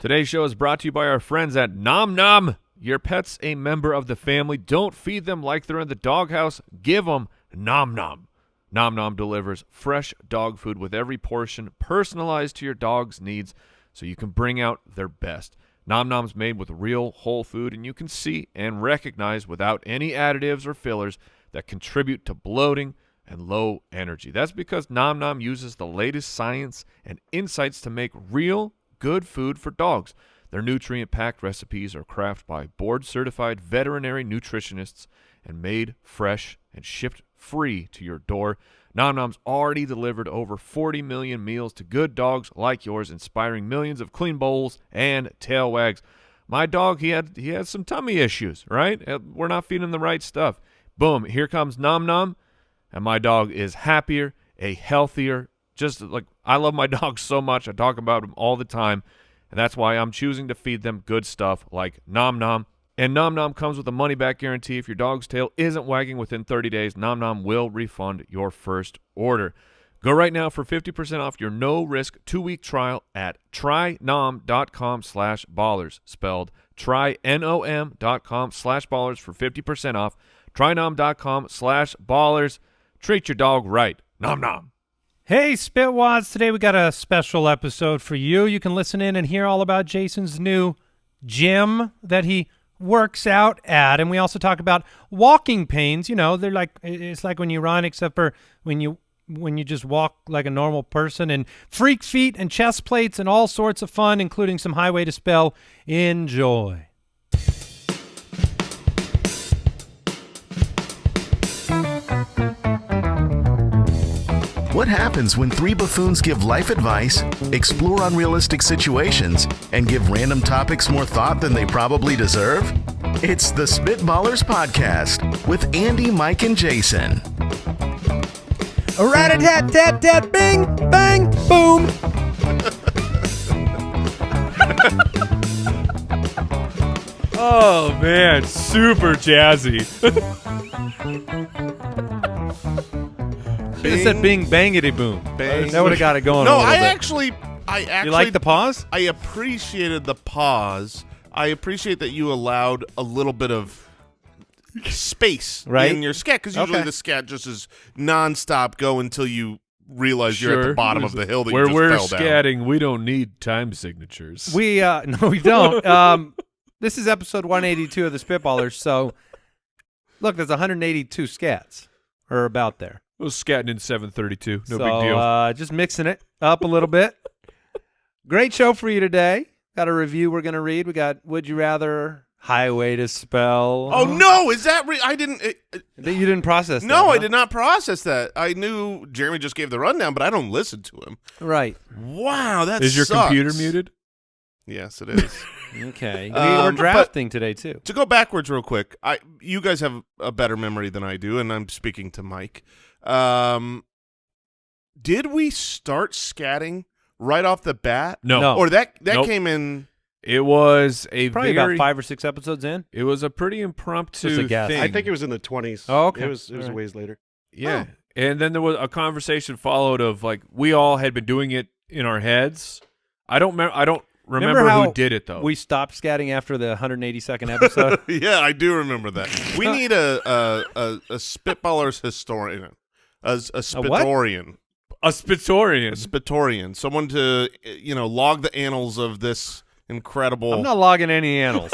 Today's show is brought to you by our friends at Nom Nom. Your pet's a member of the family. Don't feed them like they're in the doghouse. Give them Nom Nom. Nom Nom delivers fresh dog food with every portion personalized to your dog's needs so you can bring out their best. Nom Nom's made with real whole food, and you can see and recognize without any additives or fillers that contribute to bloating and low energy. That's because Nom Nom uses the latest science and insights to make real good food for dogs. Their nutrient-packed recipes are crafted by board-certified veterinary nutritionists and made fresh and shipped free to your door. Nom Nom's already delivered over 40 million meals to good dogs like yours, inspiring millions of clean bowls and tail wags. My dog, he had some tummy issues, right? We're not feeding him the right stuff. Boom, here comes Nom Nom, and my dog is happier, a healthier, just like I love my dog so much. I talk about him all the time, and that's why I'm choosing to feed them good stuff like Nom Nom. And Nom Nom comes with a money-back guarantee. If your dog's tail isn't wagging within 30 days, Nom Nom will refund your first order. Go right now for 50% off your no-risk 2-week trial at trynom.com/ballers, spelled trynom.com/ballers for 50% off. Trynom.com/ballers. Treat your dog right. Nom Nom. Hey, Spitwads. Today we got a special episode for you. You can listen in and hear all about Jason's new gym that he works out at, and we also talk about walking pains. You know, it's like when you run, except for when you just walk like a normal person, and freak feet and chest plates and all sorts of fun, including some highway to spell enjoy. What happens when three buffoons give life advice, explore unrealistic situations, and give random topics more thought than they probably deserve? It's the Spitballers Podcast with Andy, Mike, and Jason. Rat-a-tat-tat-tat, bing, bang, boom. Oh, man, super jazzy. Should have said bing, bangity, boom. Bang. That would have got it going No, a little I bit. actually, You like the pause? I appreciated the pause. I appreciate that you allowed a little bit of space in your scat, because usually the scat just is nonstop go until you realize you're at the bottom of the hill that you just we're fell down. scatting, we don't need time signatures. No, we don't. This is episode 182 of the Spitballers, so look, there's 182 scats, or about there. I was scatting in 732. No so, big deal. Just mixing it up a little bit. Great show for you today. Got a review we're going to read. We got Would You Rather, Highway to Spell. Oh, no, is that I didn't... You didn't process that, No, huh? I did not process that. I knew Jeremy just gave the rundown, but I don't listen to him. Right. Wow, that Is your sucks. computer muted? Yes, it is. Okay. We're drafting today, too. To go backwards real quick, you guys have a better memory than I do, and I'm speaking to Mike. Did we start scatting right off the bat? No. Or that Nope. came in... It was Probably about 5 or 6 episodes in. It was a pretty impromptu Just a guess. thing. I think it was in the 20s. Oh, okay. It was All right. ways later. Yeah. And then there was a conversation followed of, like, we all had been doing it in our heads. I don't remember how who did it, though. We stopped scatting after the 182nd episode. Yeah, I do remember that. We need a Spitballers historian. A Spitorian. A Spitorian. A Spitorian. Someone to, log the annals of this incredible... I'm not logging any annals.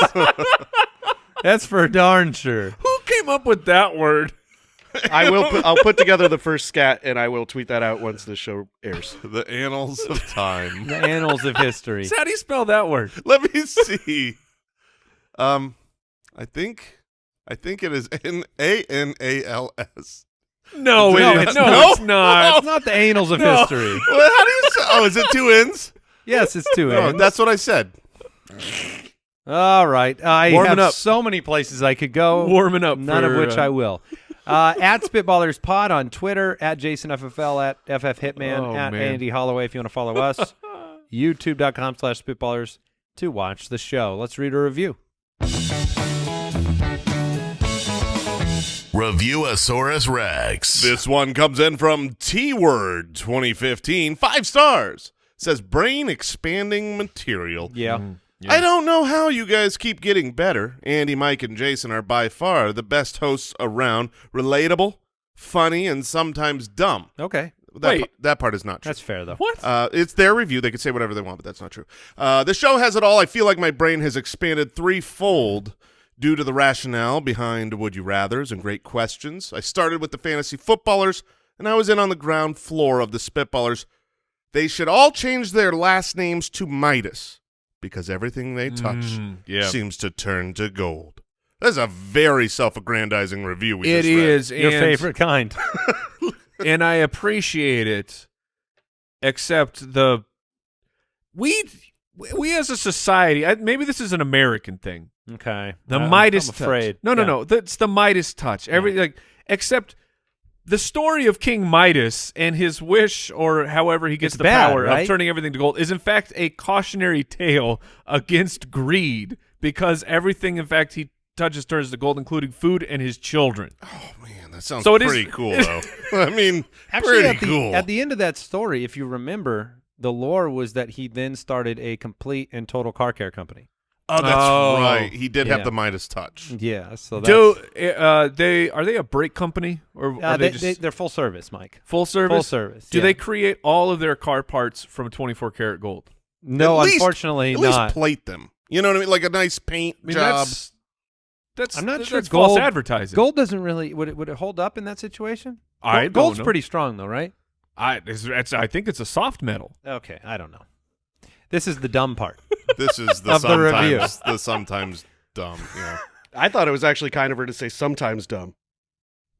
That's for darn sure. Who came up with that word? I'll put together the first scat, and I will tweet that out once the show airs. The annals of time. The annals of history. So how do you spell that word? Let me see. I think it is Anals. No, it's not. It's not the annals of history. Well, how do you say? Oh, is it 2 N's? Yes, it's 2 Oh, N's. that's what I said. All right. I Warming have up. so many places I could go. Warming up None for, of which I will. At Spitballers Pod on Twitter, at JasonFFL, at FFHitman, at man. Andy Holloway if you want to follow us. YouTube.com/Spitballers to watch the show. Let's read a review. Reviewosaurus Rex. This one comes in from T-Word 2015. 5 stars. says brain expanding material. Yeah. Yeah. I don't know how you guys keep getting better. Andy, Mike, and Jason are by far the best hosts around. Relatable, funny, and sometimes dumb. Okay. That part is not true. That's fair, though. What? It's their review. They could say whatever they want, but that's not true. The show has it all. I feel like my brain has expanded threefold due to the rationale behind Would You Rathers and great questions. I started with the fantasy footballers, and I was in on the ground floor of the Spitballers. They should all change their last names to Midas, because everything they touch seems to turn to gold. That's a very self-aggrandizing review we It just read. is. Your and- favorite kind. and I appreciate it, except we as a society, maybe this is an American thing. Okay. The Midas I'm afraid. touch. No. That's the Midas touch. Except the story of King Midas and his wish, or however he gets It's the bad, power right? of turning everything to gold, is in fact a cautionary tale against greed, because everything, in fact, he touches turns to gold, including food and his children. Oh, man, that sounds So it is- pretty cool, though. I mean, Actually, pretty cool. at the end of that story, if you remember, the lore was that he then started a complete and total car care company. Oh, that's Oh, right. He did yeah. have the Midas touch. Yeah, so Do that's, are they a brake company, or are they just they're full service, Mike. full service? Full service. Do yeah. they create all of their car parts from 24 karat gold? No, At least- unfortunately At least not. plate them. You know what I mean? Like a nice paint I mean, job. that's I'm not that's sure false gold- advertising. Gold doesn't really would it hold up in that situation? I don't Gold's know. pretty strong though, right? I think it's a soft metal. Okay, I don't know. This is the dumb part. This is the Of the review. sometimes dumb. Yeah. I thought it was actually kind of her to say sometimes dumb.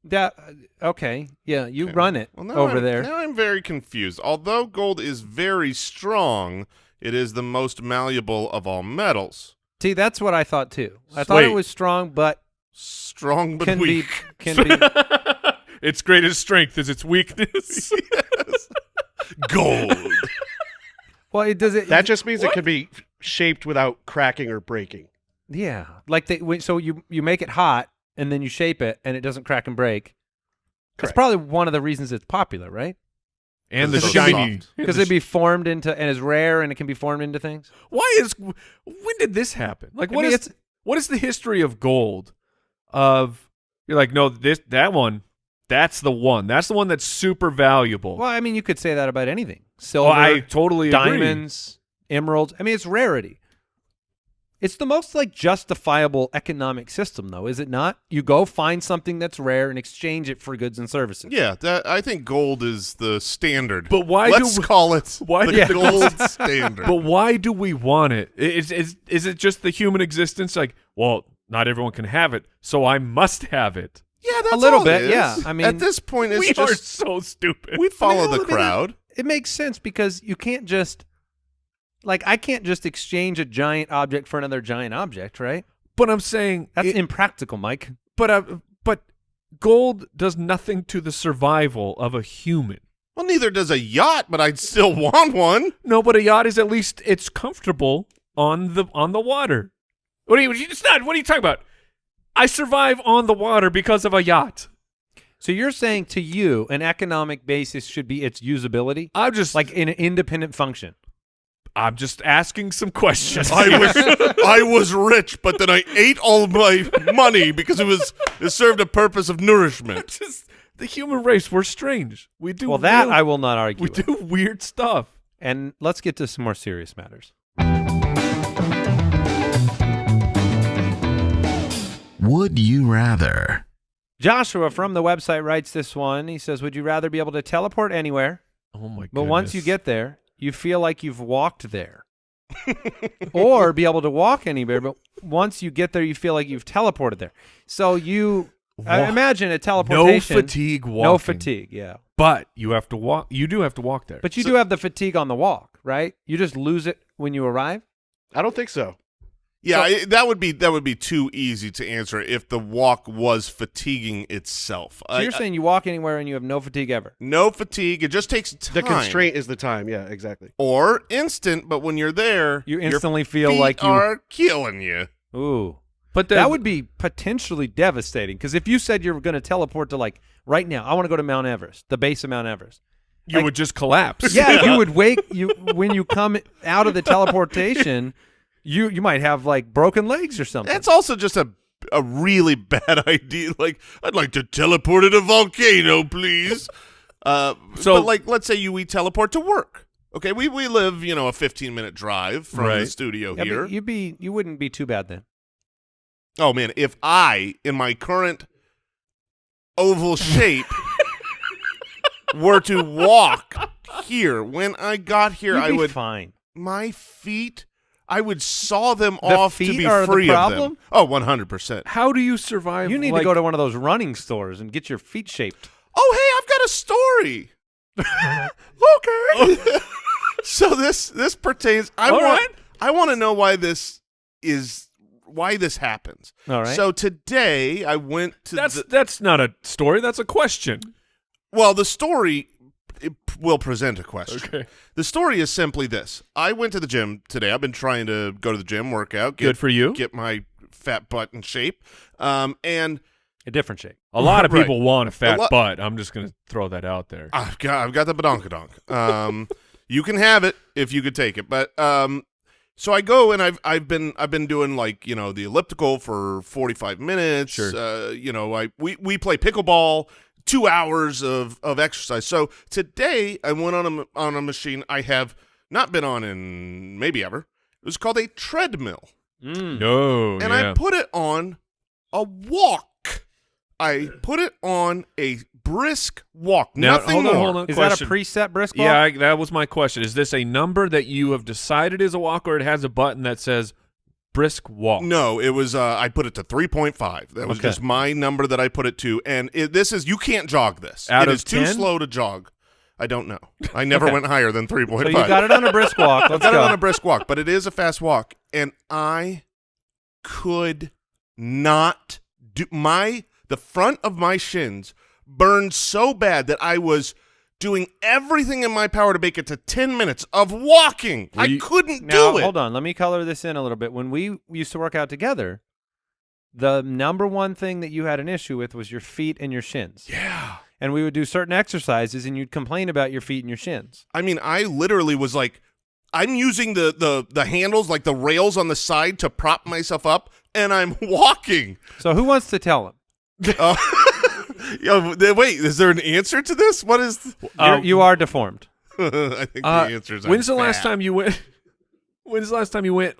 That okay, yeah, you Okay. run it Well, now over I'm, there. Now I'm very confused. Although gold is very strong, it is the most malleable of all metals. See, that's what I thought too. I thought it Wait. was strong, but Strong but can weak. be can be. Its greatest strength is its weakness. Gold. Well, it does it. That just means it can be shaped without cracking or breaking. yeah, like so you make it hot and then you shape it and it doesn't crack and break. That's Correct. probably one of the reasons it's popular, right? And the Because it's shiny. soft. Because it'd be formed into and is rare and it can be formed into things. When did this happen? Like, I mean, what is the history of gold? You're like, no, that one, that's the one. That's the one that's super valuable. Well, I mean, you could say that about anything. Oh, Silver, I totally agree. diamonds, emeralds. I mean, it's rarity. It's the most like justifiable economic system, though, is it not? You go find something that's rare and exchange it for goods and services. Yeah, I think gold is the standard. But why Let's do we, call it why- the yeah. gold standard. But why do we want it? Is it just the human existence? Like, well, not everyone can have it, so I must have it. yeah, that's A little all it bit, is. yeah. I mean, at this point, it's We are just so stupid. we follow I mean, the I mean, crowd. It makes sense because you can't just like I can't just exchange a giant object for another giant object, right? But I'm saying That's impractical, Mike. But gold does nothing to the survival of a human. Well, neither does a yacht, but I'd still want one. No, but a yacht is at least it's comfortable on the water. What are you talking about? I survive on the water because of a yacht. So you're saying to you an economic basis should be its usability, I'm just like in an independent function. I'm just asking some questions. I was rich, but then I ate all of my money because it served a purpose of nourishment. Just the human race, we're strange. We do Well, that real- I will not argue we with. do weird stuff. And let's get to some more serious matters. Would you rather? Joshua from the website writes this one. He says, would you rather be able to teleport anywhere, Oh my god. but once you get there, you feel like you've walked there? Or be able to walk anywhere, but once you get there, you feel like you've teleported there. So you imagine a no teleportation. fatigue walking. No fatigue, yeah. But you have to walk. You do have to walk there. But you do have the fatigue on the walk, right? You just lose it when you arrive? I don't think so. Yeah, that would be too easy to answer if the walk was fatiguing itself. So you're saying you walk anywhere and you have no fatigue ever? no fatigue. It just takes time. The constraint is the time. Yeah, exactly. Or instant, but when you're there, You your instantly feel feet like you... are killing you. Ooh. but That would be potentially devastating because if you said you were going to teleport to like right now, I want to go to Mount Everest, the base of Mount Everest, You would just collapse. Yeah, you would wake when you come out of the teleportation. You might have like broken legs or something. That's also just a really bad idea. Like, I'd like to teleport at a volcano, please. But like, let's say we teleport to work. Okay, we live, a 15-minute drive from the studio here. You wouldn't be too bad then. Oh man, if I, in my current oval shape, were to walk here when I got here, You'd I be would fine. My feet, I would saw them off to feet be are the free of problem? them. Oh, 100%. How do you survive? You need to go to one of those running stores and get your feet shaped. Oh, hey, I've got a story. Okay. So this pertains. I want to know why this happens. All right. So today I went to that's not a story. That's a question. Well, the story will present a question. Okay. The story is simply this. I went to the gym today. I've been trying to go to the gym, work out. Good for you. Get my fat butt in shape. And a different shape. A lot of Right. people want a fat butt. I'm just going to throw that out there. I've got the badonkadonk. You can have it if you could take it. But so I go and I've been doing the elliptical for 45 minutes. Sure. We play pickleball. 2 hours of exercise. So today I went on a machine I have not been on in maybe ever. It was called a treadmill. No, And I put it on a walk. I put it on a brisk walk. Now, Nothing more. hold on. Is Question. that a preset brisk walk? Yeah, that was my question. Is this a number that you have decided is a walk, or it has a button that says brisk walk? No, it was. I put it to 3.5. That was just my number that I put it to. And you can't jog this. Out it of is too 10? slow to jog. I don't know. I never went higher than 3.5. So you got it on a brisk walk. Let's got go. it on a brisk walk, but it is a fast walk, and I could not do the front of my shins burned so bad that I was doing everything in my power to make it to 10 minutes of walking. I couldn't do it. Hold on. Let me color this in a little bit. When we used to work out together, the number one thing that you had an issue with was your feet and your shins. Yeah. And we would do certain exercises, and you'd complain about your feet and your shins. I mean, I literally was like, I'm using the handles, like the rails on the side to prop myself up, and I'm walking. So who wants to tell him? Wait, is there an answer to this? What is? You are deformed. I think the answer is. When's the last time you went? When's the last time you went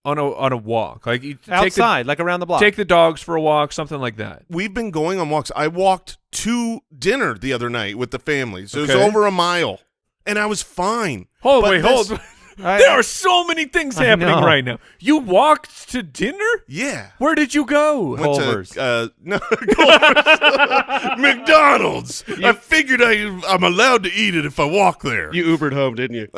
on a walk? Like you Outside, like around the block. Take the dogs for a walk, something like that. We've been going on walks. I walked to dinner the other night with the family, so it was Okay. over a mile, and I was fine. Hold. I- There are so many things I happening know. right now. You walked to dinner? Yeah. Where did you go? Went Culver's. to Culver's. McDonald's. I figured I'm allowed to eat it if I walk there. You Ubered home, didn't you?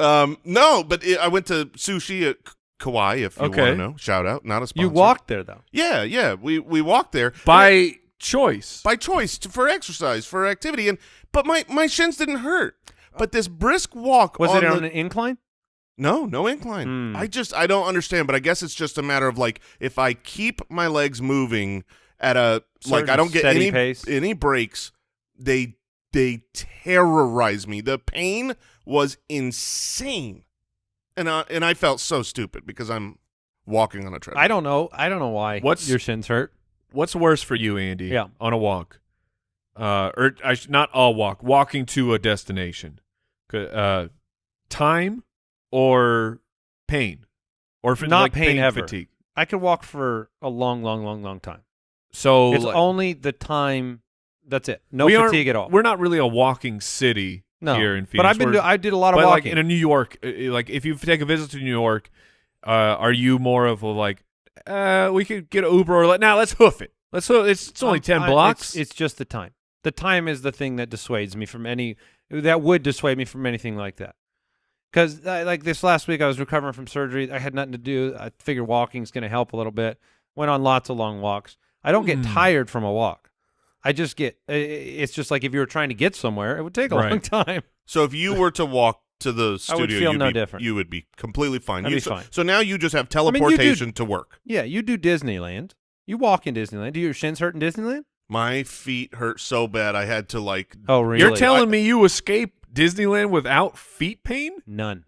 No, but I went to sushi at Kauai, if you want to know. Shout out, not a sponsor. You walked there, though. Yeah. We walked there. By choice. By choice, for exercise, for activity. But my shins didn't hurt. But this brisk walk Was on it on an incline? No incline. I don't understand, but I guess it's just a matter of if I keep my legs moving at a Certain I don't get steady pace. any breaks, they terrorize me. The pain was insane. And I felt so stupid because I'm walking on a treadmill. I don't know why your shins hurt. What's worse for you, Andy? Yeah. On a walk, not a walk. Walking to a destination. Time or pain, or Not pain ever. fatigue. I could walk for a long time. So It's only the time. That's it. No we fatigue at all. We're not really a walking city No, here in Phoenix. but I did a lot of but walking. like in New York, like if you take a visit to New York, are you more of a we could get an Uber or let's hoof it. It's only 10 blocks. It's just the time. The time is the thing that dissuades me from that would dissuade me from anything like that. Because like this last week, I was recovering from surgery. I had nothing to do. I figured walking's going to help a little bit. Went on lots of long walks. I don't get tired from a walk. I just get. It's just like if you were trying to get somewhere, it would take a long time. So if you were to walk to the I would studio, feel you'd no be, different. you would be completely fine. I'd be fine. So now you just have you do- teleportation to work. Yeah, you do Disneyland. You walk in Disneyland. Do your shins hurt in Disneyland? My feet hurt so bad I had to Oh, really? You're telling me you escape Disneyland without feet pain? None.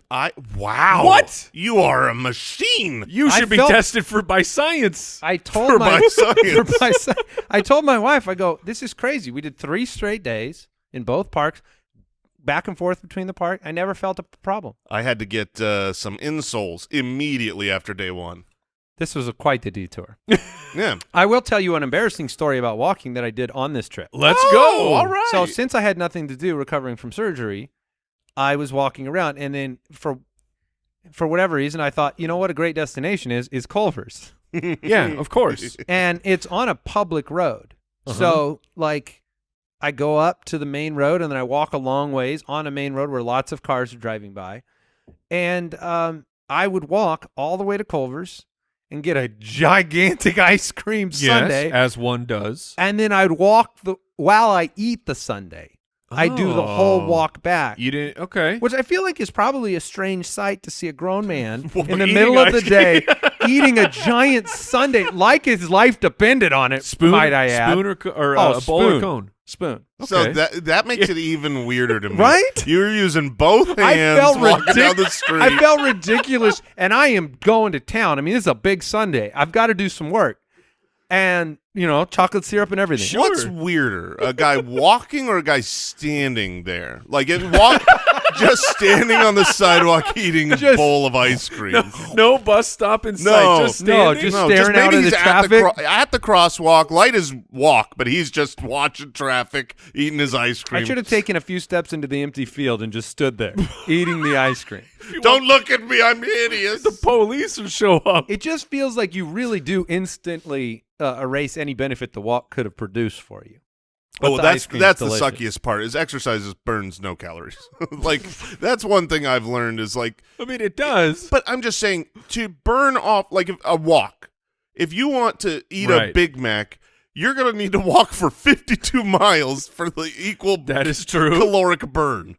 Wow. What? You are a machine. You should be tested by science. I told my science. I told my wife, I go, this is crazy. We did 3 straight days in both parks, back and forth between the park. I never felt a problem. I had to get some insoles immediately after day 1. This was quite the detour. Yeah. I will tell you an embarrassing story about walking that I did on this trip. Let's go. All right. So since I had nothing to do recovering from surgery, I was walking around, and then for whatever reason, I thought, you know what a great destination is Culver's. Yeah, of course. And it's on a public road. So, like, I go up to the main road, and then I walk a long ways on a main road where lots of cars are driving by. And I would walk all the way to Culver's and get a gigantic ice cream sundae. Yes, as one does. And then I'd walk while I eat the sundae. I do the whole walk back. You didn't? Okay. Which I feel like is probably a strange sight to see a grown man Well, in the eating middle of the ice day eating a giant sundae like his life depended on it, Spoon, might I add. Spoon or a bowl spoon. or cone? Spoon. So Okay. that makes it even weirder to me. Right? You're using both I hands felt walking down the street. I felt ridiculous, and I am going to town. I mean, this is a big Sunday. I've got to do some work. And, chocolate syrup and everything. Sure. What's weirder, a guy walking or a guy standing there? Like just standing on the sidewalk eating a bowl of ice cream. No bus stop in sight. No. Just standing. just No, staring out maybe at the he's traffic. at the crosswalk. Light is walk, but he's just watching traffic, eating his ice cream. I should have taken a few steps into the empty field and just stood there eating the ice cream. Don't look at me. I'm hideous. The police will show up. It just feels like you really do instantly erase any benefit the walk could have produced for you. But Oh, the that's ice cream's the delicious. suckiest part. Is exercise burns no calories. Like that's one thing I've learned is like. I mean, it does. But I'm just saying to burn off like a walk. If you want to eat a Right. Big Mac, you're gonna need to walk for 52 miles for the equal That is true. caloric burn.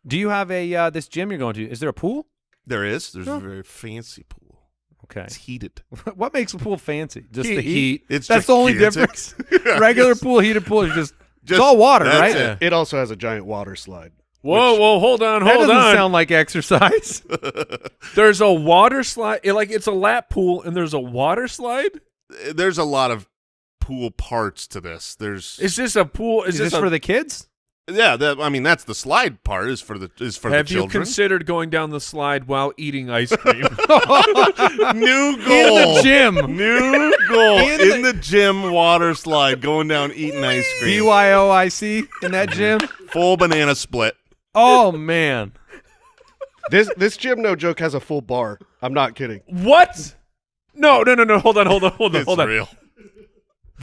Do you have a this gym you're going to? Is there a pool? There's Oh. a very fancy pool. Okay. It's heated. What makes a pool fancy? Just the heat. It's That's the only gigantic. difference. Yeah, Regular yes. pool, heated pool is just it's Just- all water, that's right? it. It also has a giant water slide. Whoa, hold on, That hold doesn't on. sound like exercise. There's a water slide. It's a lap pool, and there's a water slide. There's a lot of pool parts to this. There's Is this a pool? Is this for the kids? yeah. I mean, that's the slide part is for the Have you children. considered going down the slide while eating ice cream? New goal. In the gym. New goal In in the gym water slide, going down eating ice cream. BYOIC in that gym. Full banana split. Oh man. This gym, no joke, has a full bar. I'm not kidding. What? No. Hold on. It's real.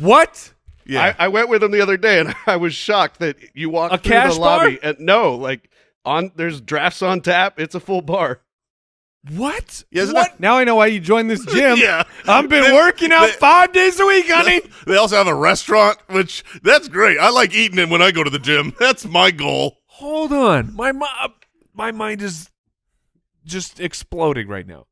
What? Yeah. I went with him the other day, and I was shocked that you walk A through cash the lobby. bar? And no, like there's drafts on tap. It's a full bar. What? Yeah, isn't What? Now I know why you joined this gym. Yeah. I've been working out 5 days a week, honey. They also have a restaurant, which that's great. I like eating it when I go to the gym. That's my goal. Hold on. My mind is just exploding right now.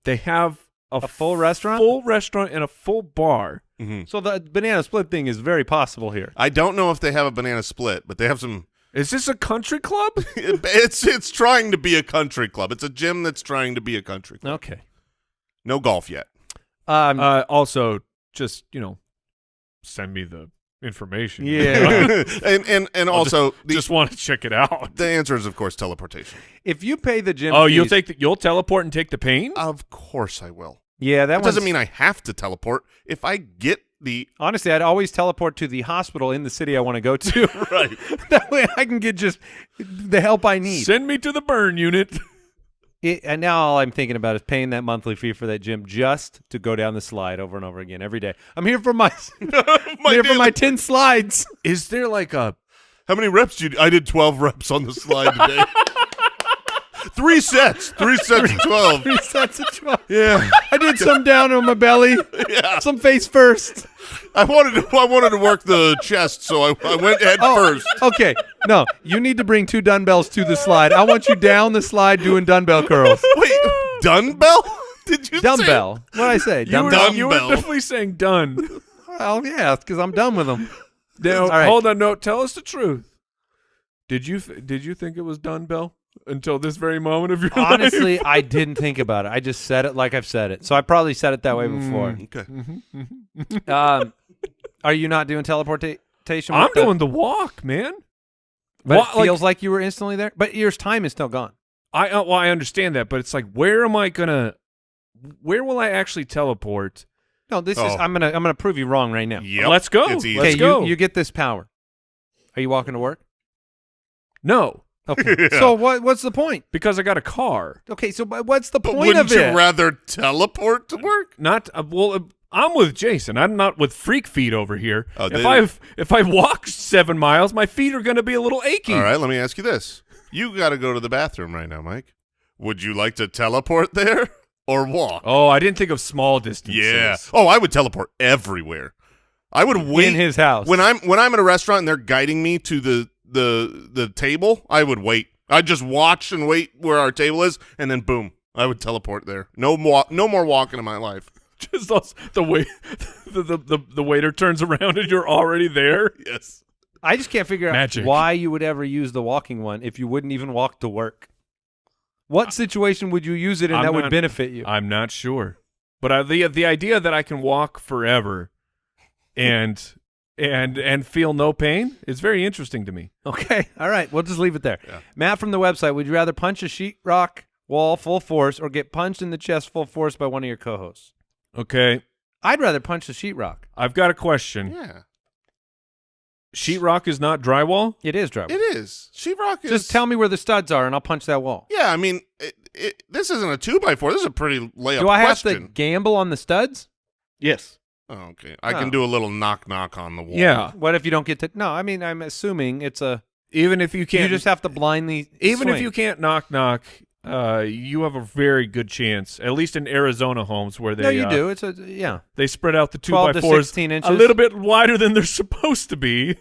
They have A full restaurant? full restaurant, and a full bar. So the banana split thing is very possible here. I don't know if they have a banana split, but they have some. Is this a country club? It's trying to be a country club. It's a gym that's trying to be a country club. Okay. No golf yet. Also, just send me the information. Yeah. and also just want to check it out. the answer is of course teleportation. If you pay the gym Oh, fees, you'll teleport and take the pain? Of course I will. yeah, That doesn't mean I have to teleport. If I get the honestly, I'd always teleport to the hospital in the city I want to go to. right, That way I can get just the help I need. Send me to the burn unit. And now all I'm thinking about is paying that monthly fee for that gym just to go down the slide over and over again every day. I'm here for my, I'm here for my 10 slides. Is there like a how many reps did you? I did 12 reps on the slide today. 3 sets. 3 sets of 12. 3 sets of 12. Yeah. I did some down on my belly, Yeah. some face first. I wanted to work the chest, so I went head first. Okay, no, you need to bring 2 dumbbells to the slide. I want you down the slide doing dumbbell curls. Wait, dumbbell? Did you Dumbbell. What did I say? Dumbbell. you were Dumbbell. definitely saying done. Well, yeah, because I'm done with them. Now, All right. hold on, no, tell us the truth. Did you think it was done, Bill? Until this very moment of your Honestly, life? I didn't think about it. I just said it like I've said it. So I probably said it that way before. Okay. Are you not doing teleportation? I'm doing the walk, man. But it feels like you were instantly there. But your time is still gone. I understand that, but it's like, where will I actually teleport? No, this is. I'm gonna prove you wrong right now. Yep. Let's go. It's easy. Let's Okay, go. you get this power. Are you walking to work? No, Okay. Yeah. So what's the point? because I got a car. Okay, so what's the But point wouldn't of you it? rather teleport to work? Not I'm with Jason. I'm not with freak feet over here. Oh, If I walk 7 miles, my feet are going to be a little achy. All right, let me ask you this. You got to go to the bathroom right now, Mike. Would you like to teleport there or walk? Oh, I didn't think of small distances. Yeah. Oh, I would teleport everywhere. I would wait in his house. when I'm at a restaurant and they're guiding me to the table. I would wait. I'd just watch and wait where our table is, and then boom, I would teleport there. No more walking in my life. Just the way the waiter turns around and you're already there. Yes. I just can't figure Magic. out why you would ever use the walking one if you wouldn't even walk to work. What situation would you use it in that would benefit you? I'm not sure, but the idea that I can walk forever and feel no pain is very interesting to me. Okay, all right, we'll just leave it there. Yeah. Matt from the website, would you rather punch a sheetrock wall full force or get punched in the chest full force by one of your co-hosts? Okay, I'd rather punch the sheetrock. I've got a question. Yeah. Sheetrock is not drywall? It is drywall. It is. Sheetrock is. Just tell me where the studs are and I'll punch that wall. Yeah, I mean, this isn't a 2x4. This is a pretty layup Do I have question. to gamble on the studs? Yes. Oh, okay. I can do a little knock on the wall. Yeah. What if you don't get to? No, I mean, I'm assuming it's a. Even if you can't, You just have to blindly. even if swing. you can't knock, you have a very good chance. At least in Arizona homes where they No, you do. It's a They spread out the 12 to 2x4s 16 inches. a little bit wider than they're supposed to be.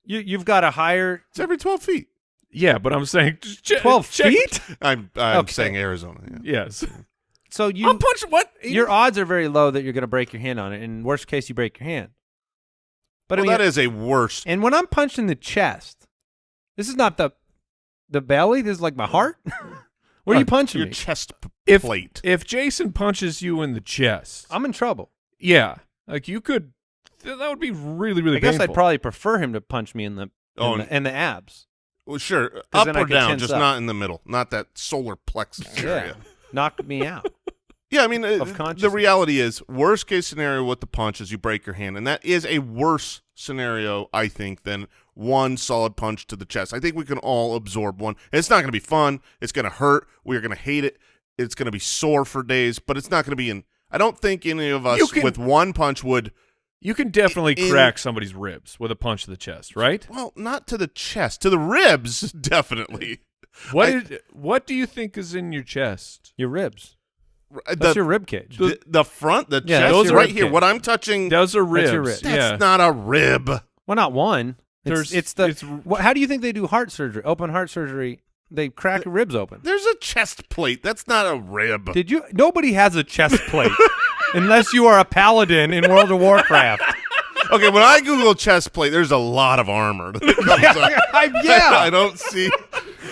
You've got a higher It's every 12 feet. Yeah, but I'm saying 12 check- feet. I'm Okay. saying Arizona. Yeah. Yes. So I'm punching what? your odds are very low that you're going to break your hand on it. In worst case, you break your hand. But Well, I mean, that is a worse. and when I'm punched in the chest, this is not the belly. This is like my heart. Where are you punching your me? chest If plate. if Jason punches you in the chest, I'm in trouble. yeah, like you could. That would be really really I guess painful. I'd probably prefer him to punch me in the in the abs. Well, sure. Up then or I could down, tense just up. not in the middle. Not that solar plexus Yeah, area. knock me out. Yeah, I mean, Of the consciousness. reality is, worst case scenario with the punch is you break your hand, and that is a worse scenario, I think, than one solid punch to the chest. I think we can all absorb one. It's not going to be fun. It's going to hurt. We're going to hate it. It's going to be sore for days, but it's not going to be in. I don't think any of us with one punch would. You can definitely crack somebody's ribs with a punch to the chest, right? Well, not to the chest, to the ribs, definitely. What do you think is in your chest? Your ribs. That's your rib cage. The front, the Yeah, chest, those are right rib here. cage. What I'm touching, Those are ribs. That's your rib. that's Yeah. not a rib. Well, not one. There's- It's how do you think they do heart surgery? Open heart surgery. They crack ribs open. There's a chest plate. That's not a rib. Did you? Nobody has a chest plate unless you are a paladin in World of Warcraft. Okay, when I Google chest plate, there's a lot of armor. that comes up. Yeah. I don't see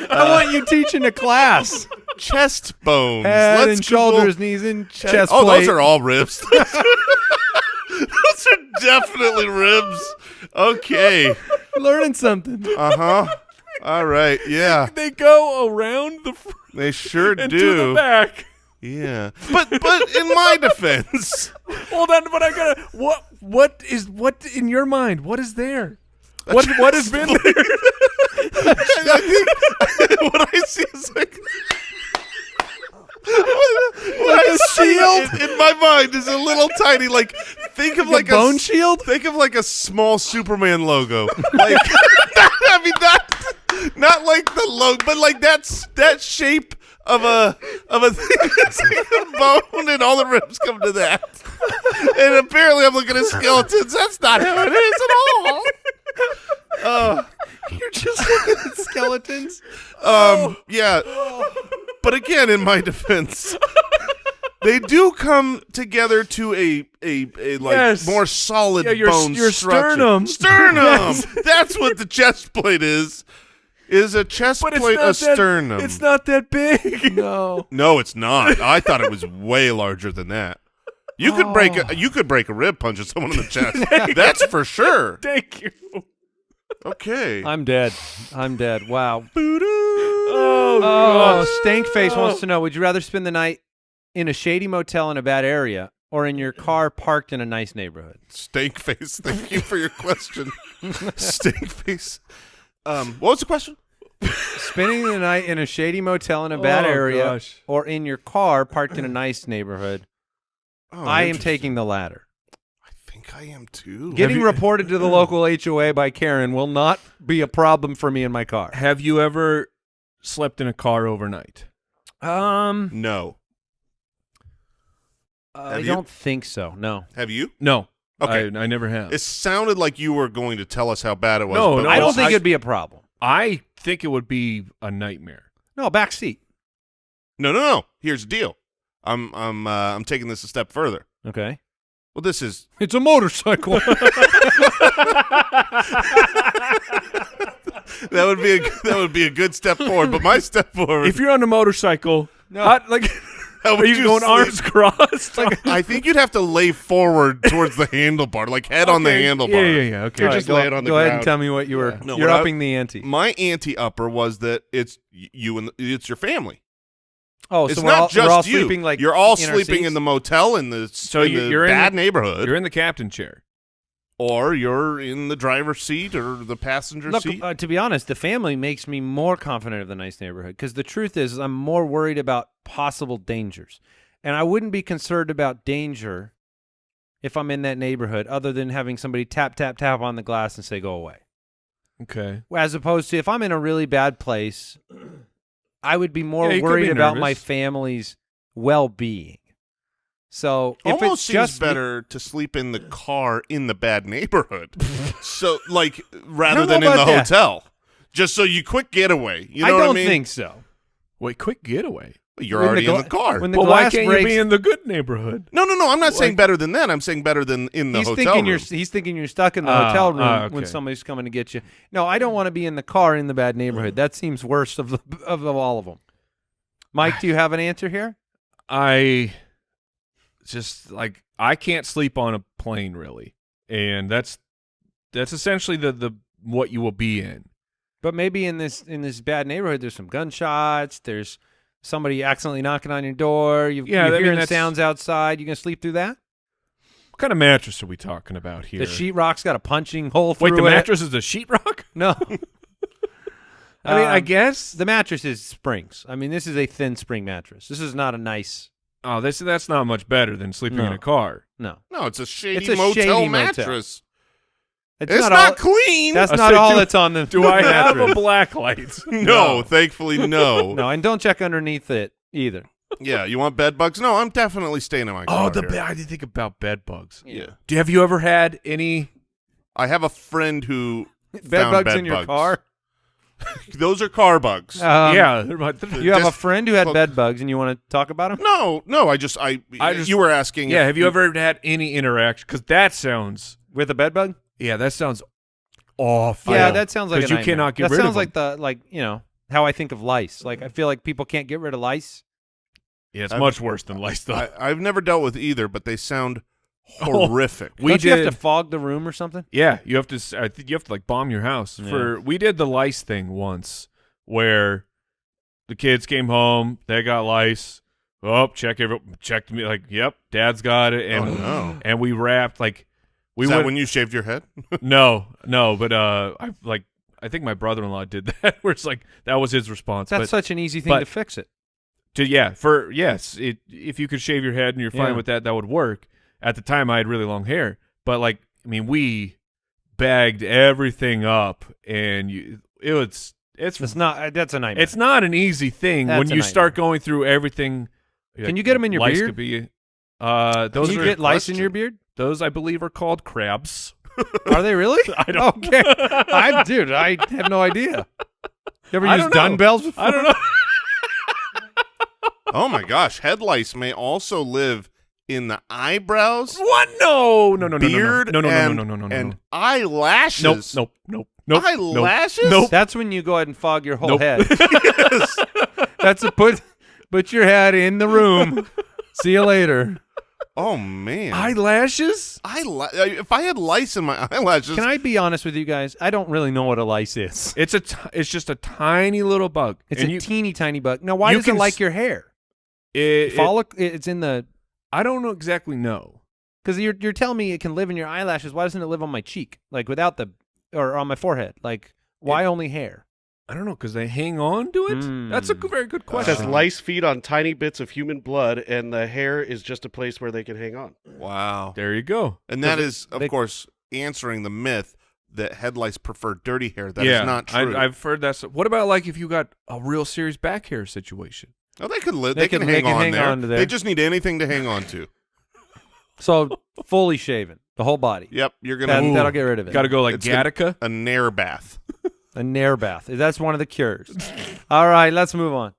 I want you teaching a class. chest bones. Head Let's and Google shoulders, knees, and chest Oh, plate. those are all ribs. Those are definitely ribs. Okay. Learning something. Uh-huh. All right. Yeah. They go around the front They sure and do. to the back. Yeah. But in my defense, Hold on, but I gotta. What in your mind? What is there? What has been there? I think what I see is like what I see in my mind is a little tiny, like, think of like bone shield? Think of like a small Superman logo. Like, I mean, not like the logo, but like that shape of a thing that's like a bone, and all the ribs come to that. And apparently, I'm looking at skeletons. That's not how it is at all. You're just looking at skeletons. Yeah. But again, in my defense, they do come together to a like Yes. more solid Yeah, your bone sternum. structure. Sternum. That's what the chest plate is. Is a chest plate a sternum? It's not that big. No. No, it's not. I thought it was way larger than that. You could break a rib punching someone in the chest. That's for sure. Thank you. Okay. I'm dead. Wow. Oh, Oh, Stankface wants to know, would you rather spend the night in a shady motel in a bad area or in your car parked in a nice neighborhood? Stankface, thank you for your question. Stankface. What was the question? Spending the night in a shady motel in a bad area or in your car parked in a nice neighborhood. Oh, I am taking the latter. I think I am too. Getting reported to the local HOA by Karen will not be a problem for me in my car. Have you ever slept in a car overnight? No. I don't think so. No. Have you? No. Okay. I never have. It sounded like you were going to tell us how bad it was. No, but no, I don't think it'd be a problem. I think it would be a nightmare. No, back seat. No. Here's the deal. I'm taking this a step further. Okay. Well, this is It's a motorcycle. that would be a good step forward. But my step forward. If you're on a motorcycle, No. like, how are would you going sleep? arms crossed? I think you'd have to lay forward towards the handlebar, like head on the handlebar. Yeah. Okay. Or just lay it on the Go ahead and ground. tell me what you were. No, you're what I- upping the ante. My ante-upper was that it's you and it's your family. Oh, It's so not just we're all you. sleeping like you're all in our sleeping seats? in the motel in the you're in bad the- neighborhood, You're in the captain chair. or you're in the driver's seat or the passenger Look, seat. to be honest, the family makes me more confident of the nice neighborhood because the truth is I'm more worried about possible dangers. And I wouldn't be concerned about danger if I'm in that neighborhood other than having somebody tap, tap, tap on the glass and say, go away. Okay. As opposed to if I'm in a really bad place, I would be more Yeah, you could worried be about my nervous. family's well-being. So if Almost it's seems just better to sleep in the car in the bad neighborhood, so like rather don't know than in the about that. hotel, just so you quick getaway. You know I what I don't mean? think so. Wait, quick getaway. You're When already the in the car. When the Well, why glass can't breaks, you be in the good neighborhood? No. I'm not saying better than that. I'm saying better than in the he's hotel thinking room. he's thinking you're stuck in the hotel room okay. when somebody's coming to get you. No, I don't want to be in the car in the bad neighborhood. That seems worst of all of them. Mike, do you have an answer here? I just like I can't sleep on a plane really, and that's essentially the what you will be in. But maybe in this bad neighborhood, there's some gunshots. There's somebody accidentally knocking on your door. You're hearing that's- sounds outside. You gonna sleep through that? What kind of mattress are we talking about here? The sheetrock's got a punching hole through Wait, the it. mattress is a sheetrock? No. I mean, I guess. the mattress is springs. I mean, this is a thin spring mattress. This is not a nice. Oh, that's not much better than sleeping in No. a car. No, No, it's a shady It's a motel shady motel. mattress. it's It's not not all. clean. That's I not say, all do- that's on the. Do I have mattress. a black light? no, thankfully, no. No, and don't check underneath it either. Yeah, you want bed bugs? No, I'm definitely staying in my car. Oh, here. I didn't think about bed bugs. Yeah. Have you ever had any? I have a friend who Bed found bugs bed in your bugs. car. Those are car bugs. Yeah, You have a Just- friend who had well- bed bugs, and you want to talk about them? No, I just you were asking. yeah. if Have you ever had any interaction? Because that sounds. With a bed bug? Yeah, that sounds awful. Yeah, that sounds like a 'Cause you nightmare. cannot get that rid of sounds them. like how I think of lice. Like I feel like people can't get rid of lice. Yeah, it's I've- much worse than lice though. I've never dealt with either, but they sound horrific. Don't you have to fog the room or something? Yeah, you have to. I think you have to like bomb your house. We did the lice thing once, where the kids came home, they got lice. Oh, checked me like, yep, Dad's got it, and Oh, no. and we wrapped like we Is that went. when you shaved your head? no, but I think my brother-in-law did that. Where it's like that was his response. That's but such an easy thing but- to fix it. if you could shave your head and you're fine Yeah. with that, that would work. At the time, I had really long hair, but like, I mean, we bagged everything up, and it's not. That's a nightmare. it's not an easy thing That's when a you start nightmare. going through everything. Can you get 'em in your lice beard? Could be, Can those you are get lice in question. your beard? those I believe are called crabs. Are they really? I don't. Okay, dude, I have no idea. You ever I used don't know. dumbbells before? I don't know. Oh my gosh, head lice may also live in the eyebrows, What? No. beard, No. and eyelashes. Nope. Eyelashes? Nope. That's when you go ahead and fog your whole Nope. head. Yes. That's a put your head in the room. See you later. Oh man. Eyelashes? If I had lice in my eyelashes, Can I be honest with you guys? I don't really know what a lice is. It's just a tiny little bug. It's And a you- teeny tiny bug. Now, why you does it can like s- your hair? it- It's in the I don't know exactly. No. because you're telling me it can live in your eyelashes. Why doesn't it live on my cheek, like without or on my forehead? Like why only hair? I don't know because they hang on to it. That's a very good It question. says lice feed on tiny bits of human blood, and the hair is just a place where they can hang on. wow. There you go. And that is, of they- course, answering the myth that head lice prefer dirty hair. That is not true. I've heard that. What about like if you got a real serious back hair situation? Oh, they could live. They They can can hang on hang there. on to there. They just need anything to hang on to. So fully shaven, the whole body. Yep, you're gonna That'll get rid of it. Got to go like It's gonna- Gattaca. a nair bath. A nair bath. That's one of the cures. All right, let's move on.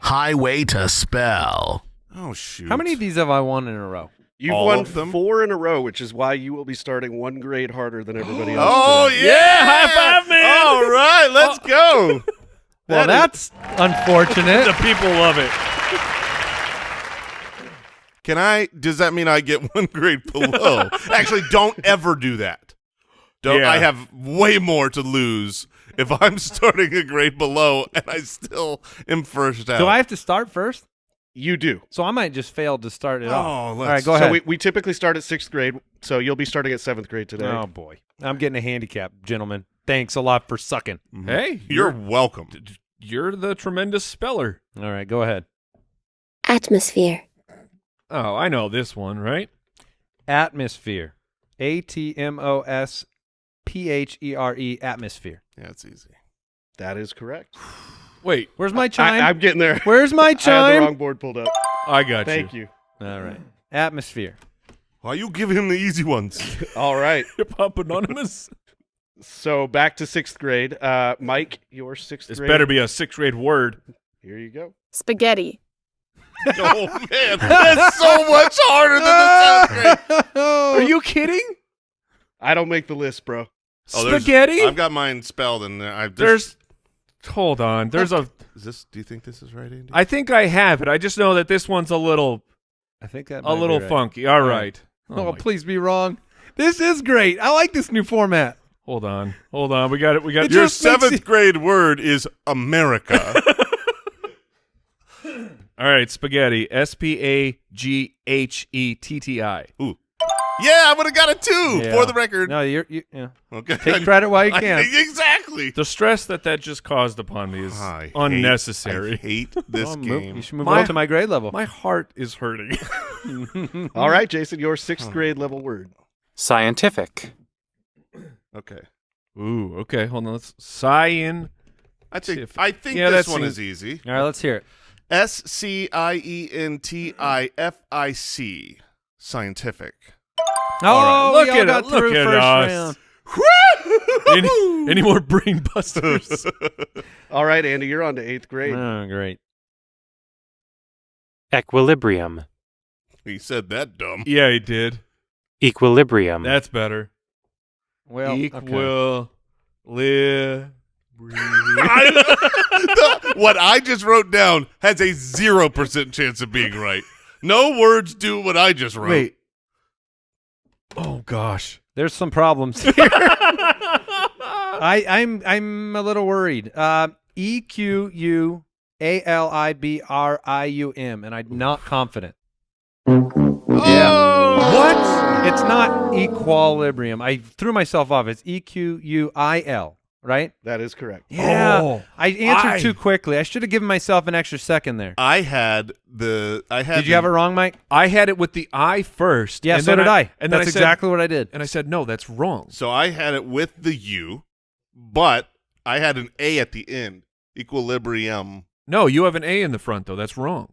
Highway to Spell. Oh shoot! How many of these have I won in a row? You've All won of them? 4 in a row, which is why you will be starting 1 grade harder than everybody else. Oh today. yeah! high five, man! All right, let's go. Well, that's unfortunate. The people love it. Can I? Does that mean I get 1 grade below? Actually, don't ever do that. Don't. Yeah. I have way more to lose if I'm starting a grade below and I still am first out. Do I have to start first? You do. So I might just fail to start it off. Oh, All let's- right, go So ahead. we typically start at 6th grade, so you'll be starting at 7th grade today. Oh boy, I'm getting a handicap, gentlemen. Thanks a lot for sucking. Hey, You're welcome. you're the tremendous speller. All right, go ahead. Atmosphere. Oh, I know this one, right? Atmosphere. ATMOSPHERE. Atmosphere. Yeah, it's easy. That is correct. Wait, Where's my chime? I'm getting there. Where's my I had the chime? wrong board pulled up. I got Thank you. you. All right. Atmosphere. Why you giving him the easy ones? All right. Hip Hop Anonymous. So back to 6th grade. Mike, your 6th This grade. better be a 6th grade word. Here you go. Spaghetti. Oh man, that's so much harder than the 7th grade. Are you kidding? I don't make the list, bro. Oh, there's- Spaghetti? I've got mine spelled in there. There's. Hold on. There's a. Is this? Do you think this is right, Andy? I think I have it. I just know that this one's a little I think that a little funky. All right. Oh, my- please be wrong. This is great. I like this new format. Hold on. We got it. We got It Your just makes 7th it- grade word is America. All right. Spaghetti. SPAGHETTI. Ooh. Yeah, I would have got it too. Yeah. For the record. No, you yeah. Okay. Take credit while you can. Exactly. The stress that just caused upon me is I unnecessary. hate this Oh, game. you should move My- on to my grade level. My heart is hurting. All right, Jason, your 6th grade level word. Scientific. Okay. Ooh. Okay. Hold on. Let's cyan. I think if- I think Yeah, this that one seems- is easy. All right, let's hear it. SCIENTIFIC. Scientific. Oh, All right. we all got Look through at first us. round. Any more brain busters? All right, Andy, you're on to 8th grade. Oh, great. Equilibrium. He said that dumb. Yeah, he did. Equilibrium. That's better. Well, okay. What I just wrote down has a 0% chance of being right. No words do what I just wrote. Wait. Oh gosh. There's some problems here. I'm a little worried. EQUALIBRIUM, and I'm not confident. Oh! What? It's not equilibrium. I threw myself off. It's EQUIL, right? That is correct. Yeah. Oh, I answered I- too quickly. I should have given myself an extra second there. Did Did you have it wrong, Mike? I had it with the I first. Yeah, and so then did I. And then That's I said, exactly what I did. And I said, no, that's wrong. So I had it with the U, but I had an A at the end. Equilibrium. No, you have an A in the front though. That's wrong.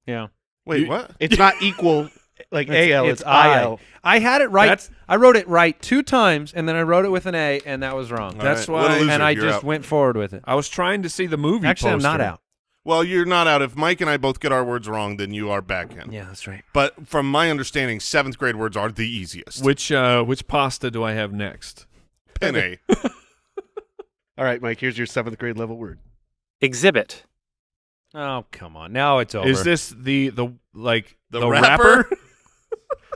Yeah. Wait, You- what? It's not equal like AL, it's IL. I had it right. That's- I wrote it right 2 times, and then I wrote it with an A, and that was wrong. All That's right. What a why- loser. And I You're just out. went forward with it. I was trying to see the movie Actually, I'm not poster. out. Well, you're not out. If Mike and I both get our words wrong, then you are back in. Yeah, that's right. But from my understanding, 7th grade words are the easiest. Which pasta do I have next? Penne. All right, Mike, here's your 7th grade level word. Exhibit. Oh, come on. Now it's over. Is this the rapper?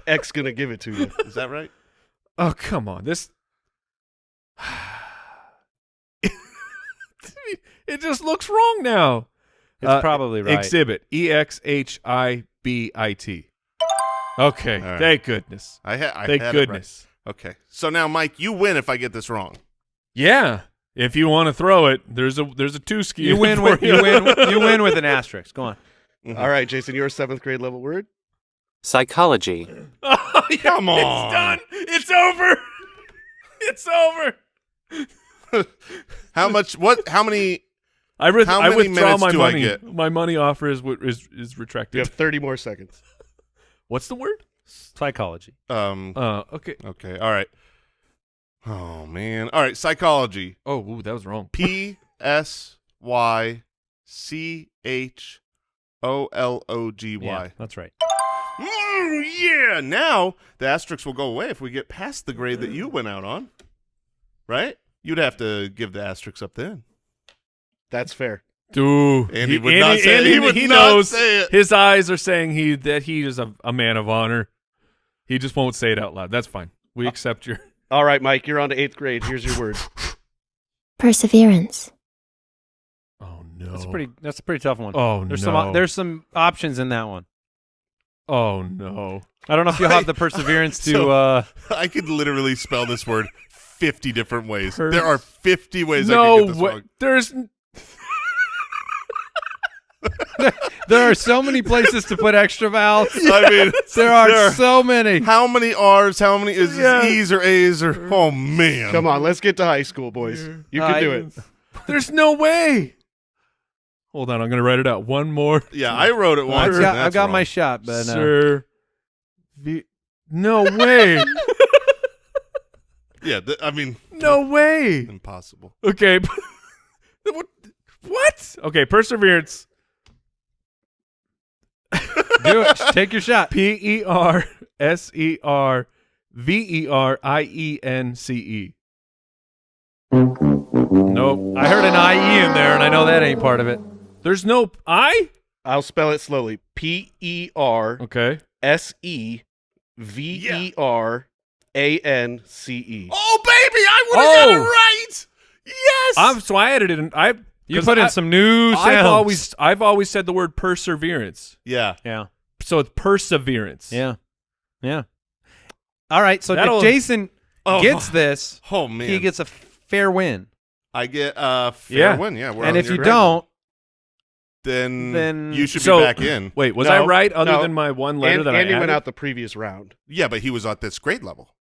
X gonna give it to you. Is that right? Oh, come on. This it just looks wrong now. It's probably right. Exhibit. EXHIBIT. Okay. All right. Thank goodness. I Thank had goodness. It right. Okay. So now, Mike, you win if I get this wrong. Yeah. If you want to throw it, there's a two-ski. You win with you win with an asterisk. Go on. Mm-hmm. All right, Jason, your 7th grade level word. Psychology. Oh, yeah, Come on. It's done. It's over. It's over. How much? What? How many? I How many withdraw minutes my do I money. get? My money offer is You retracted. have 30 more seconds. What's the word? Psychology. Okay. Okay. All right. Oh man. All right. Psychology. Oh, ooh, that was wrong. PSYCHOLOGY. Yeah, that's right. Yeah. Now the asterisks will go away if we get past the grade that you went out on. Right? You'd have to give the asterisks up then. That's fair. Dude, Andy would not say it. He would not knows. say it. His eyes are saying that he is a man of honor. He just won't say it out loud. That's fine. We accept your. All right, Mike, you're on to 8th grade. Here's your word. Perseverance. Oh no. That's a pretty tough one. Oh no. There's some options in that one. Oh no. I don't know if you'll have the perseverance to I could literally spell this word 50 different ways. There are 50 ways I No could get this way. wrong. There's. there are so many places to put extra vowels. I mean, There are so many. how many R's? How many is Yeah. this E's or A's or? Oh man! Come on, let's get to high school, boys. You can do it. There's no way. Hold on, I'm gonna write it out. One more. Yeah, I wrote it once. and I've that's got wrong. my shot, but Sir. No way. Yeah, I mean, No way. impossible. Okay. What? Okay, perseverance. do it. Take your shot. PERSERVERIENCE. Nope. I heard an IE in there, and I know that ain't part of it. There's no I? I'll spell it slowly. PERSEVERANCE. Okay. Oh baby, I would have got it right. Yes. So I added it in. You put in some new sounds. I've always said the word perseverance. Yeah. Yeah. So it's perseverance. Yeah. Yeah. All right. So That'll- if Jason Oh, gets this, Oh man. he gets a fair win. I get a fair Yeah. win. Yeah. We're And on if your you grade. don't, then you should So- be back in. Wait, was No, I right other no. than my one letter that Andy I added? went out the previous round. Yeah, but he was at this grade level.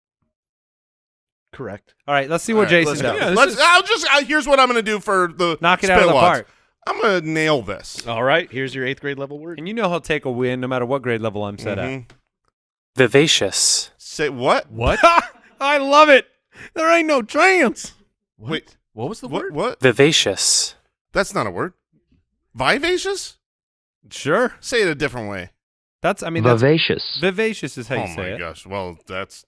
Correct. all right, let's see what All right, Jason let's does. go. Yeah, this Let's. is- Here's what I'm going to do for the Knock it out of the Spitwads. park. I'm going to nail this. All right, here's your 8th grade level word. And you know he'll take a win no matter what grade level I'm set at. Mhm. Vivacious. Say what? What? I love it. There ain't no chance. Wait. What was the What? word? What? Vivacious. That's not a word. Vivacious? Sure. Say it a different way. That's Vivacious. vivacious is how you Oh say my it. gosh. Well, that's.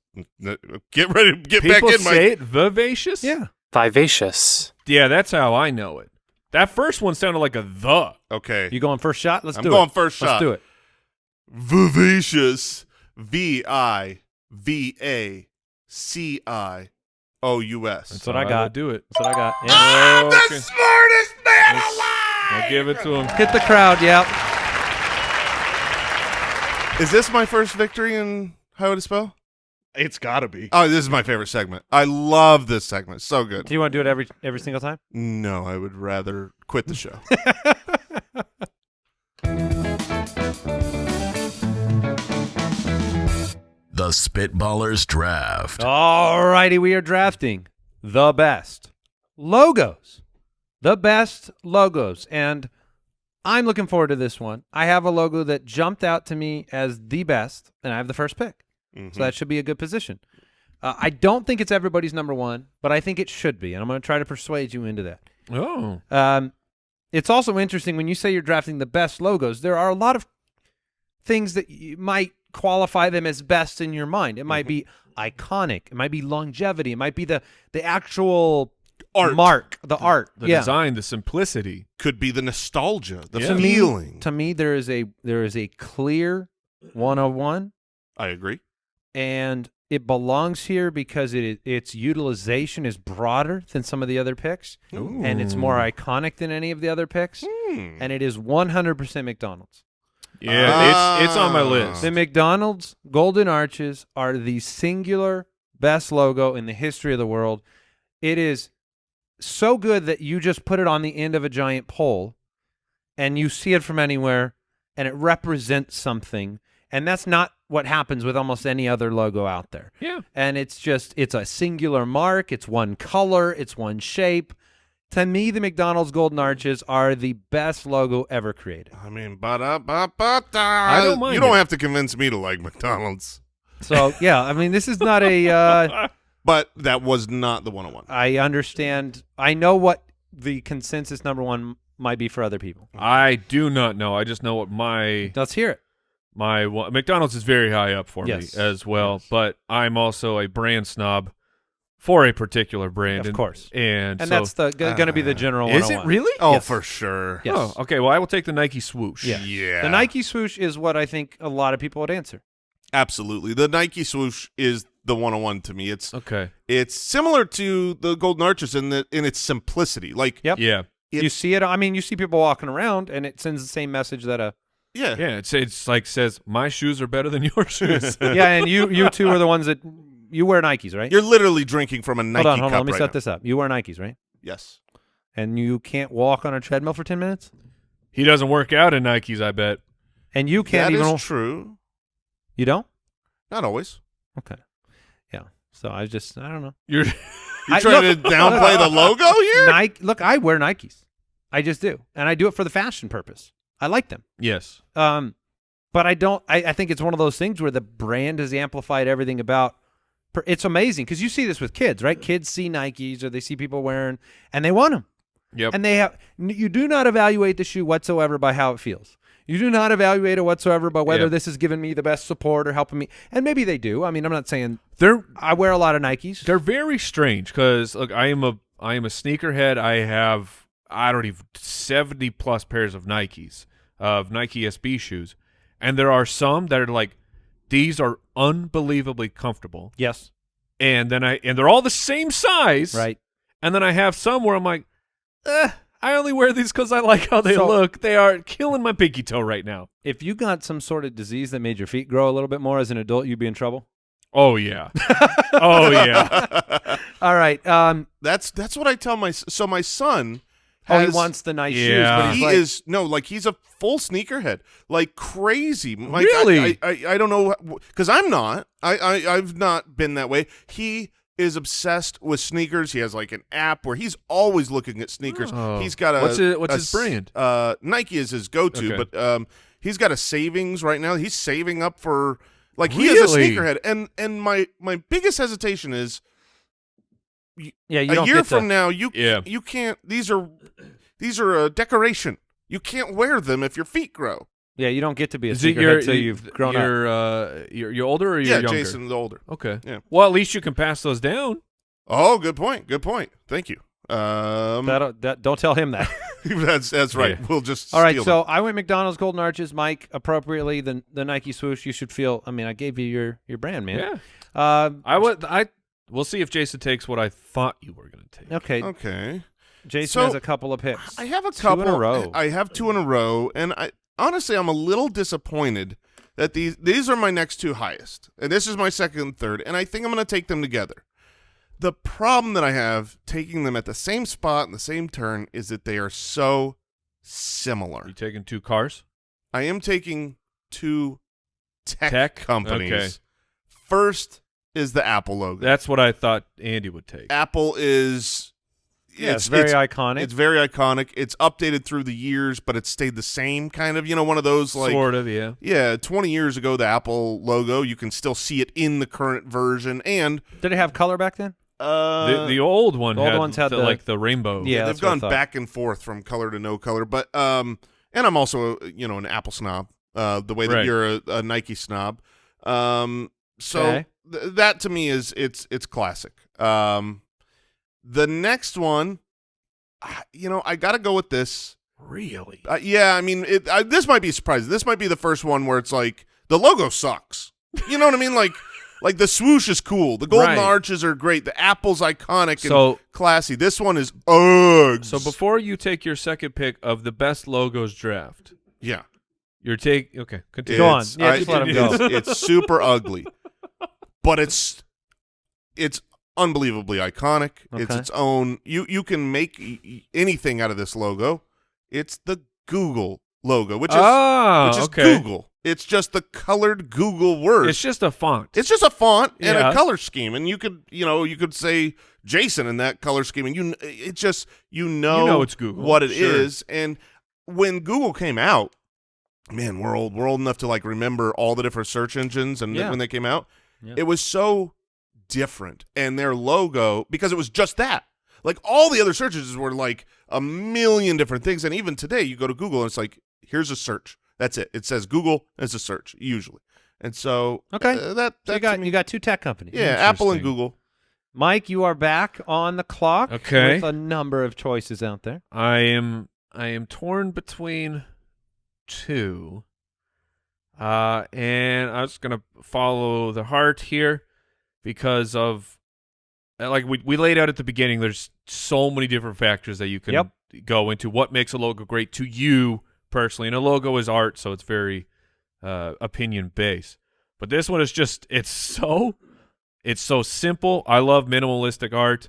Get ready. Get People back in, say Mike. it vivacious? Yeah. Vivacious. Yeah, that's how I know it. That first one sounded like a the. Okay. You going first shot? Let's I'm do it. going first shot. Let's do it. Vivacious. VIVACIOUS. That's what I got. Do it. That's what I got. Yeah. I'm Oh, the okay. smartest man Let's- alive. I'll give it to him. Hit the crowd. Yep. Is this my first victory in How to Spell? It's got to be. Oh, this is my favorite segment. I love this segment. So good. Do you want to do it every single time? No, I would rather quit the show. The Spitballers Draft. All righty, we are drafting the best logos. The best logos. And I'm looking forward to this one. I have a logo that jumped out to me as the best, and I have the first pick. So that should be a good position. I don't think it's everybody's number one, but I think it should be, and I'm going to try to persuade you into that. Oh. it's also interesting when you say you're drafting the best logos, there are a lot of things that you might qualify them as best in your mind. It might be iconic. It might be longevity. It might be the actual Art. mark, the art. The design, the simplicity. Could be the nostalgia, the Yeah. feeling. To me, there is a clear 101, I agree. and it belongs here because its utilization is broader than some of the other picks, and it's more iconic than any of the other picks, and it is 100% McDonald's. Yeah, it's on my list. The McDonald's Golden Arches are the singular best logo in the history of the world. It is so good that you just put it on the end of a giant pole, and you see it from anywhere, and it represents something. And that's not what happens with almost any other logo out there. Yeah. And it's a singular mark. It's one color. It's one shape. To me, the McDonald's Golden Arches are the best logo ever created. I mean, I don't mind you don't it. have to convince me to like McDonald's. So, yeah, I mean, this is not a But that was not the 101. I understand. I know what the consensus number one might be for other people. I do not know. I just know what Let's hear it. McDonald's is very high up for Yes. me as well, but I'm also a brand snob for a particular brand. Of course. And so, that's going to be the general is it 101. really? Oh, Yes. for sure. Yes. Oh, okay. Well, I will take the Nike swoosh. Yeah. Yeah. The Nike swoosh is what I think a lot of people would answer. Absolutely. The Nike swoosh is the 101 to me. Okay. It's similar to the Golden Arches in its simplicity. Like, Yep. Yeah. You see it. I mean, you see people walking around, and it sends the same message that yeah. Yeah. It's like says, my shoes are better than your shoes. yeah. And you two are the ones that you wear Nikes, right? You're literally drinking from a Nike Hold on. cup Let me right set now. this up. You wear Nikes, right? Yes. And you can't walk on a treadmill for 10 minutes, He doesn't work out in Nikes, I bet. and you can't That even. is true. You don't? Not always. Okay. Yeah. So I don't know. You're You trying to downplay the logo here? Nike. Look, I wear Nikes. I just do, and I do it for the fashion purpose. I like them. yes. But I don't. I think it's one of those things where the brand has amplified everything about. It's amazing because you see this with kids, right? Kids see Nikes or they see people wearing, and they want them. Yep. And they have. You do not evaluate the shoe whatsoever by how it feels. You do not evaluate it whatsoever by whether Yep. this is giving me the best support or helping me. And maybe they do. I mean, I'm not saying I wear a lot of Nikes. They're very strange because look, I am a sneakerhead. I have 70 plus pairs of Nikes, of Nike SB shoes, and there are some that are like these are unbelievably comfortable. Yes. And they're all the same size. Right. And then I have some where I'm like, I only wear these because I like how they look. They are killing my pinky toe right now. If you got some sort of disease that made your feet grow a little bit more as an adult, you'd be in trouble. Oh yeah. Oh yeah. All right. That's what I tell my son. He has- wants the nice shoes, Yeah. but he's he's a full sneakerhead, like crazy. Like, Really? I don't know because I'm not. I've not been that way. He is obsessed with sneakers. He has like an app where he's always looking at sneakers. Oh. He's got What's his brand? Nike is his go-to, Okay. but he's got a savings right now. He's saving up for like he is a Really? sneakerhead. And my biggest hesitation is yeah, you a don't year get from to, now you Yeah. you can't. These are a decoration. You can't wear them if your feet grow. Yeah, you don't get to be a Is it sneakerhead until you've grown up. You're older or you're Yeah, younger? Jason the older. Okay. Yeah. Well, at least you can pass those down. Oh, good point. Good point. Thank you. Don't tell him that. That's right. Yeah. We'll just All right, steal so them. I went McDonald's Golden Arches, Mike. Appropriately, the Nike swoosh. You should feel. I mean, I gave you your brand, man. Yeah. We'll see if Jason takes what I thought you were going to take. Okay. Okay. Jason So, has a couple of picks. I have a Two couple in a row. I have two in a row, and honestly I'm a little disappointed that these are my next two highest, and this is my second and third, and I think I'm going to take them together. The problem that I have taking them at the same spot in the same turn is that they are so similar. You taking two cars? I am taking two Tech? companies. Okay. First is the Apple logo. That's what I thought Andy would take. Apple is it's very iconic. It's very iconic. It's updated through the years, but it's stayed the same kind of, one of those like sort of, yeah. Yeah, 20 years ago the Apple logo, you can still see it in the current version, and Did it have color back then? The old one The old had ones had the, like the rainbow. Yeah, they've that's what I gone thought. back and forth from color to no color. But and I'm also an Apple snob. The way that Right. you're a Nike snob. So Okay. that to me is it's classic. The next one, I got to go with this. Really? Yeah, I mean, this might be surprising. This might be the first one where it's like the logo sucks. You know what I mean? Like the swoosh is cool. The golden Right. arches are great. The apple's iconic So- and classy. This one is ugh. So before you take your second pick of the best logos draft, yeah, okay, continue. Go on. Yeah, just let him go. It's super ugly, but it's unbelievably iconic. It's Okay. its own. You can make anything out of this logo. It's the Google logo, which is okay. Google. It's just the colored Google word. It's just a font. It's just a font and Yeah. a color scheme, and you could say Jason in that color scheme, and it's just You know it's Google. what it Sure. is. And when Google came out, man, we're old enough to like remember all the different search engines and Yeah. when they came out, Yeah. it was so different, and their logo, because it was just that. Like all the other search engines were like a million different things, and even today you go to Google and it's like, here's a search. That's it. It says Google as a search usually, and so Okay. that So you got two tech companies. yeah, Apple and Interesting. Google. Mike, you are back on the clock Okay. with a number of choices out there. I am torn between two, and I'm just gonna follow the heart here because of like we laid out at the beginning. There's so many different factors that you can Yep. go into what makes a logo great to you personally, and a logo is art, so it's very opinion based. But this one is just it's so simple. I love minimalistic art.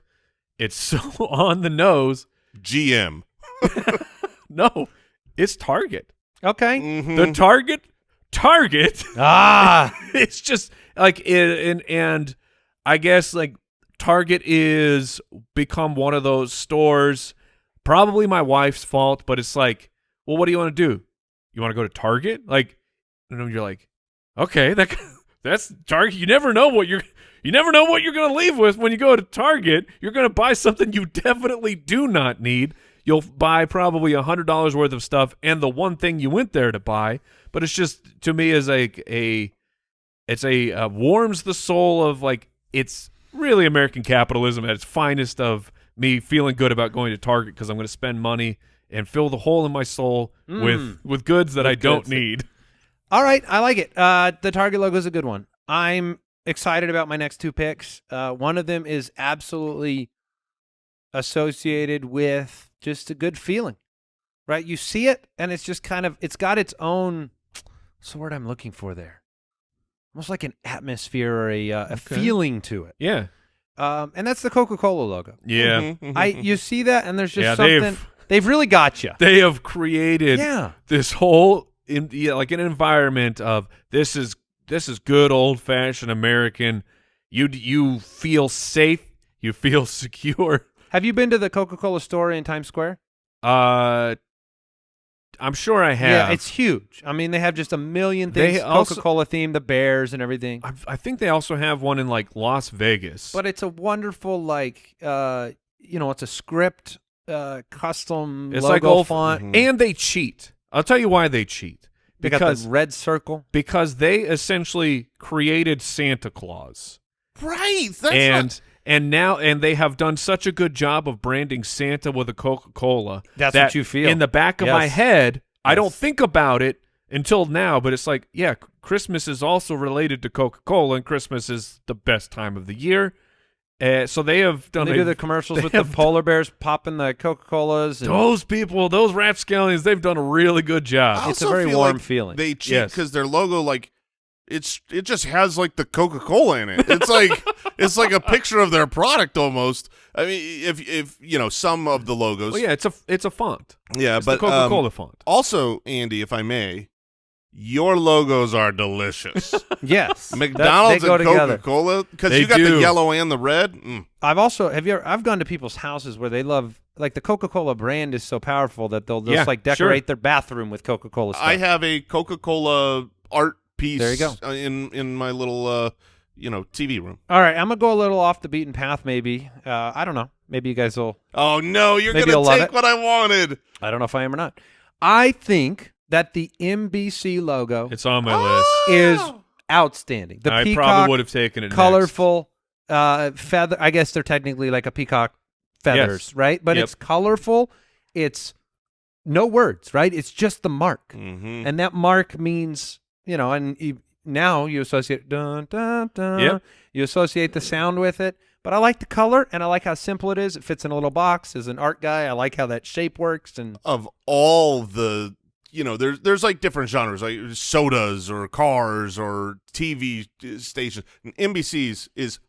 It's so on the nose. GM. No, it's Target. Okay. Mhm. The Target. Ah. It's just like and I guess like Target is become one of those stores. Probably my wife's fault, but it's like, well, what do you want to do? You want to go to Target? Like, and you're like, okay, that's Target. You never know what you're going to leave with when you go to Target. You're going to buy something you definitely do not need. You'll buy probably $100 worth of stuff and the one thing you went there to buy. But it's just, to me, is like warms the soul of like, it's really American capitalism at its finest of me feeling good about going to Target because I'm going to spend money and fill the hole in my soul with goods that I don't goods. need. All right, I like it. The Target logo is a good one. I'm excited about my next two picks. One of them is absolutely associated with just a good feeling, right? You see it, and it's just kind of, it's got its own, what's the word I'm looking for there? Almost like an atmosphere or a feeling to it. Yeah. And that's the Coca-Cola logo. Yeah. Mhm. You see that, and there's just Yeah, something, they've really got you. They have created Yeah. this whole like an environment of this is good old-fashioned American. You feel safe, you feel secure. Have you been to the Coca-Cola store in Times Square? I'm sure I have. Yeah, it's huge. I mean, they have just a million things. They also- Coca-Cola themed, the Bears and everything. I think they also have one in like Las Vegas. But it's a wonderful, like, it's a script, custom It's logo like old font. and they cheat. I'll tell you why they cheat. They got Because the red circle. they essentially created Santa Claus. Right. That's And they have done such a good job of branding Santa with a Coca-Cola. That's that what you feel. in the back of my Yes. head. I don't Yes. think about it until now, but it's like, yeah, Christmas is also related to Coca-Cola, and Christmas is the best time of the year. So they have done They do the commercials with the polar bears popping the Coca-Colas. And those people, those rapscallions, they've done a really good job. I It's a also very feel warm like feeling. They cheat Yes. because their logo, like, it just has like the Coca-Cola in it. It's like it's like a picture of their product almost. I mean, if some of the logos, Well, yeah, it's a font. yeah, It's but the Coca-Cola font. also, Andy, if I may, your logos are delicious. yes. McDonald's they go and together. Coca-Cola, because They you got the do. yellow and the red. Mm. I've gone to people's houses where they love, like, the Coca-Cola brand is so powerful that they'll just Yeah, like decorate sure. their bathroom with Coca-Cola stuff. I have a Coca-Cola art piece. There you go. In my little TV room. All right, I'm going to go a little off the beaten path maybe. I don't know. Maybe you guys will. Oh, no, you're going Maybe you'll to love take it. what I wanted. I don't know if I am or not. I think that the NBC logo It's on my list. is outstanding. The I peacock, probably would have taken it colorful feather. I guess they're technically like a peacock feathers, Yes. right? But Yep. it's colorful. It's no words, right? It's just the mark. Mm-hmm. And that mark means, now you associate dun, dun, dun. Yep. You associate the sound with it. But I like the color, and I like how simple it is. It fits in a little box. As an art guy, I like how that shape works. And Of all the, there's like different genres, like sodas or cars or TV stations. And NBC's is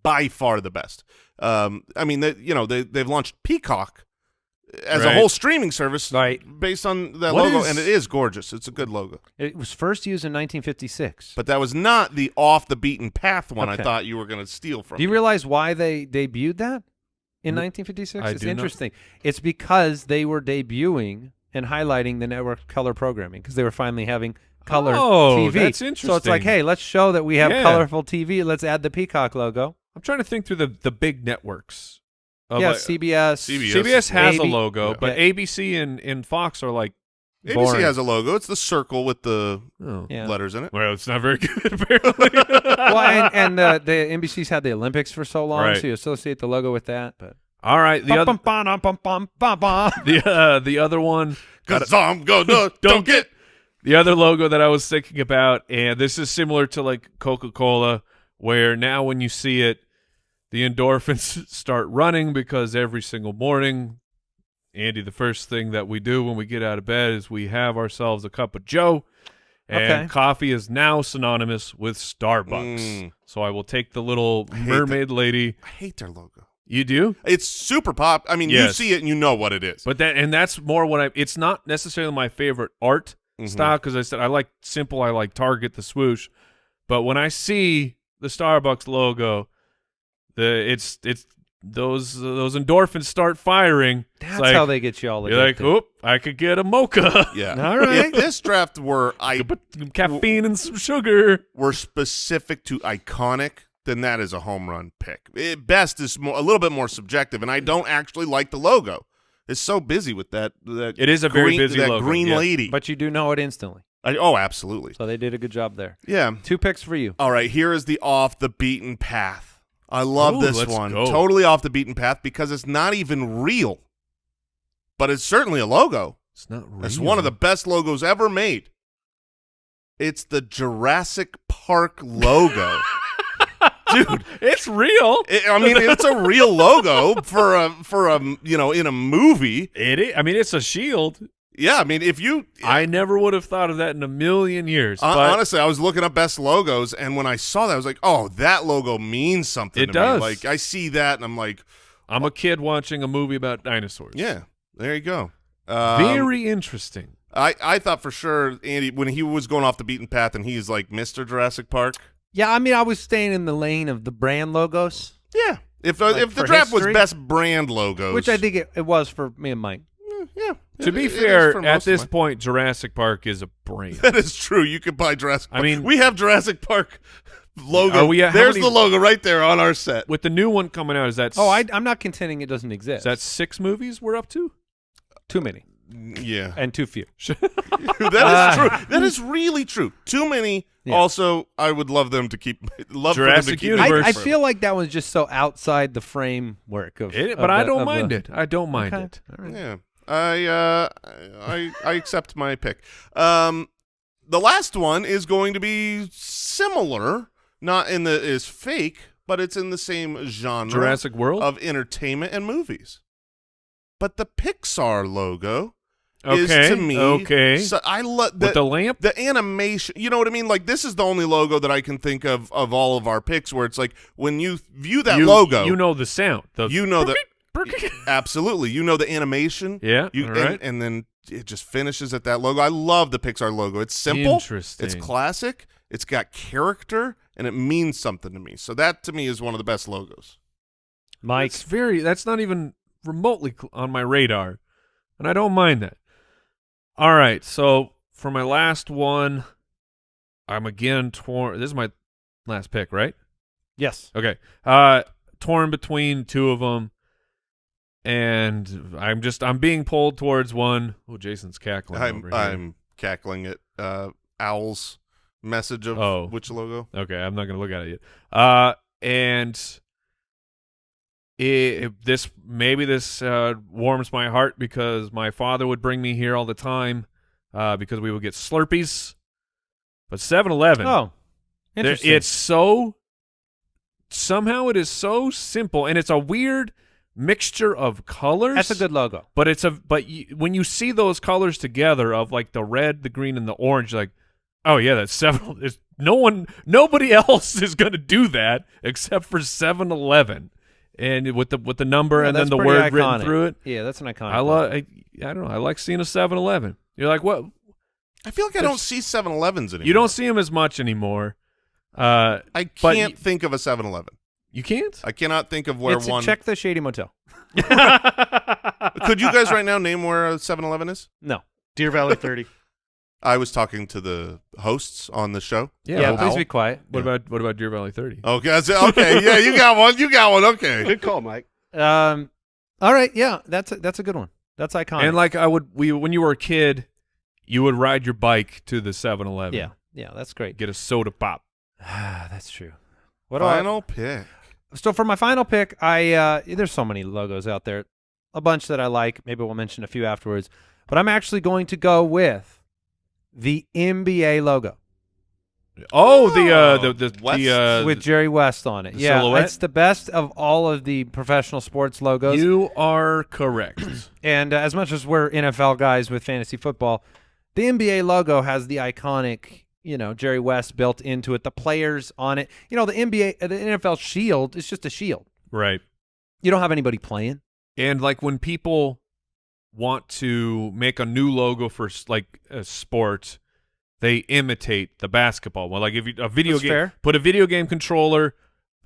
by far the best. They've launched Peacock as a Right. whole streaming service Right. based on that What logo, is- and it is gorgeous. It's a good logo. it was first used in 1956. But that was not the off-the-beaten-path one Okay. I thought you were going to steal from Do you me. realize why they debuted that in 1956? I It's do not. interesting. It's because they were debuting and highlighting the network color programming because they were finally having color Oh, TV. that's So it's interesting. like, hey, let's show that we have Yeah. colorful TV. Let's add the Peacock logo. I'm trying to think through the big networks. Of Yeah, like- CBS. CBS. has a AB logo, but yeah. ABC and Fox are like, ABC boring. has a logo. It's the circle with the oh, Yeah. letters in it. well, it's not very good apparently. Well, and the NBC's had the Olympics for so long, Right. so you associate the logo with that. But All right, the other the other one, Because I'm gonna don't get. the other logo that I was thinking about, and this is similar to like Coca-Cola, where now when you see it, the endorphins start running because every single morning, Andy, the first thing that we do when we get out of bed is we have ourselves a cup of Joe, and Okay. coffee is now synonymous with Starbucks. Mm. So I will take the little hate mermaid lady. I hate their logo. You do? It's super pop. I mean, you Yes. see it and you know what it is. But that's more what it's not necessarily my favorite art style because I said I like simple, I like Target, the swoosh. But when I see the Starbucks logo, it's those endorphins start firing. It's that's like, how they get you all you're like, addicted. oop, I could get a mocha. Yeah. All right. If this draft were Put some caffeine and some sugar. specific to iconic, then that is a home run pick. Best is a little bit more subjective, and I don't actually like the logo. It's so busy with that. It is a very green, busy that logo, green yeah. lady. But you do know it instantly. Absolutely. So they did a good job there. Yeah. 2 picks for you. All right, here is the off the beaten path. I love Ooh, this let's one. go. Totally off the beaten path because it's not even real, but it's certainly a logo. It's not real. It's one of the best logos ever made. It's the Jurassic Park logo. Dude, It's real. it's a real logo for a in a movie. It is. I mean, it's a shield. Yeah, I mean, if you I never would have thought of that in a million years. But honestly, I was looking up best logos, and when I saw that, I was like, "Oh, that logo means something." It to does. Me. Like I see that, and I'm like, I'm a kid watching a movie about dinosaurs. "Yeah, there you go." Very interesting. I thought for sure Andy when he was going off the beaten path, and he's like Mr. Jurassic Park. Yeah, I mean, I was staying in the lane of the brand logos, Yeah, if Like the for draft history? was best brand logos, which I think it was for me and Mike. yeah. To be it is fair, for at most of this mine. point, Jurassic Park is a brand. That is true. You could buy Jurassic Park. I mean- we have Jurassic Park logo. Are we at- how There's many- the logo right there on our set. With the new one coming out, is that Oh, I'm not contending it doesn't exist. is that 6 movies we're up to? too many Yeah. and too few. That is true. That is really true. Too many. Yeah. Also, I would love them to keep love for them Jurassic to keep Universe. I feel like that was just so outside the framework of. It, of but I the- don't of mind the- it. I don't mind Okay. it. All right. Yeah. I accept my pick. The last one is going to be similar, not in the is fake, but it's in the same genre Jurassic World? of entertainment and movies. But the Pixar logo Okay, is to me okay. So I love With the lamp? the animation. You know what I mean? Like this is the only logo that I can think of all of our picks where it's like when you view that logo, You know the sound. you know that absolutely. You know the animation. Yeah, You all right. and then it just finishes at that logo. I love the Pixar logo. It's simple. Interesting. It's classic. It's got character and it means something to me. So that to me is one of the best logos. Mike. That's not even remotely on my radar, and I don't mind that. All right, so for my last one, I'm again torn. This is my last pick, right? Yes. Okay. Torn between two of them, and I'm being pulled towards one. Oh, Jason's cackling over here. I'm cackling at Owl's message of which logo. Okay, I'm not going to look at it yet. And this warms my heart because my father would bring me here all the time because we would get Slurpees. But 7-Eleven. Oh, interesting. Somehow it is so simple, and it's a weird mixture of colors. That's a good logo. But when you see those colors together of like the red, the green, and the orange, you're like, oh yeah, that's 7. Nobody else is going to do that except for 7-Eleven, and with the number and then the word written through it. Yeah, that's an iconic. I don't know. I like seeing a 7-Eleven. You're like, what? I feel like I don't see 7-Elevens anymore. You don't see them as much anymore. I can't think of a 7-Eleven. You can't? I cannot think of where one. Check the Shady Motel. Could you guys right now name where a 7-Eleven is? No. Deer Valley 30. I was talking to the hosts on the show. Yeah, please be quiet. What about Deer Valley 30? Okay, okay, yeah, you got one. Okay, Good call, Mike. All right, yeah, that's a good one. That's iconic. And like when you were a kid, you would ride your bike to the 7-Eleven. Yeah, that's great. Get a soda pop. That's true. Final pick. So for my final pick, there's so many logos out there, a bunch that I like. Maybe we'll mention a few afterwards. But I'm actually going to go with the NBA logo. Oh, the with Jerry West on it. Yeah, silhouette? It's the best of all of the professional sports logos. You are correct. And as much as we're NFL guys with fantasy football, the NBA logo has the iconic, Jerry West built into it. The players on it. The NFL shield is just a shield. Right. You don't have anybody playing. And like when people want to make a new logo for like a sport, they imitate the basketball one. Like if you put a video game controller,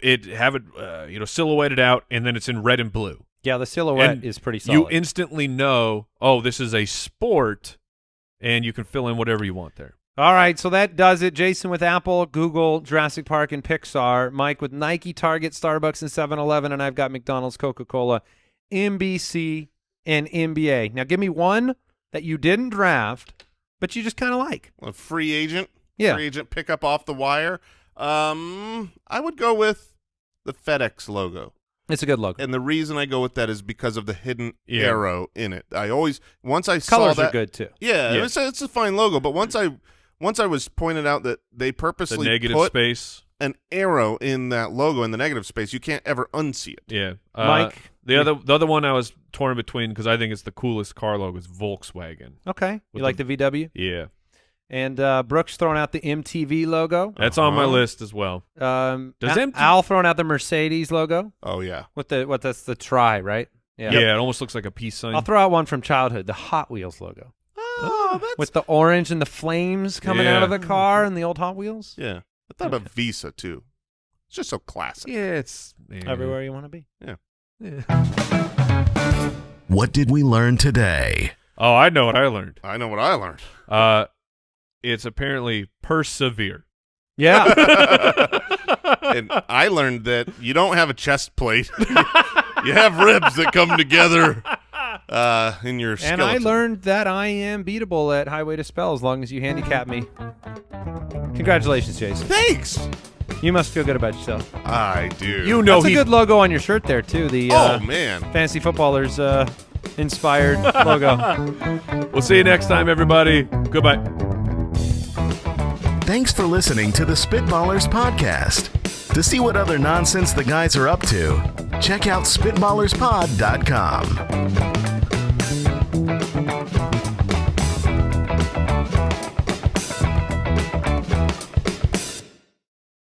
have it silhouetted out, and then it's in red and blue. Yeah, the silhouette is pretty solid. You instantly know, this is a sport, and you can fill in whatever you want there. All right, so that does it. Jason with Apple, Google, Jurassic Park, and Pixar. Mike with Nike, Target, Starbucks, and 7-Eleven, and I've got McDonald's, Coca-Cola, NBC, and NBA. Now, give me one that you didn't draft, but you just kind of like. A free agent? Yeah. Free agent pickup off the wire? I would go with the FedEx logo. It's a good logo. And the reason I go with that is because of the hidden arrow in it. Once I saw that. Colors are good, too. Yeah. It's a fine logo, but once I was pointed out that they purposely the negative put space. An arrow in that logo in the negative space, you can't ever unsee it. Yeah. Mike? The other one I was torn between because I think it's the coolest car logo is Volkswagen. Okay. You like the VW? Yeah. And Brooks throwing out the MTV logo. That's on my list as well. Al throwing out the Mercedes logo. Oh, yeah. That's the try, right? Yeah, it almost looks like a peace sign. I'll throw out one from childhood, the Hot Wheels logo. Oh, that's... With the orange and the flames coming out of the car and the old Hot Wheels. Yeah. I thought about Visa, too. It's just so classic. Yeah, it's... Everywhere you want to be. Yeah. What did we learn today? Oh, I know what I learned. I know what I learned. It's apparently persevere. Yeah. And I learned that you don't have a chest plate. You have ribs that come together in your skeleton. And I learned that I am beatable at Highway to Spell as long as you handicap me. Congratulations, Jason. Thanks. You must feel good about yourself. I do. That's a good logo on your shirt there, too. The man. Fantasy Footballers inspired logo. We'll see you next time, everybody. Goodbye. Thanks for listening to the Spitballers podcast. To see what other nonsense the guys are up to, check out SpitballersPod.com.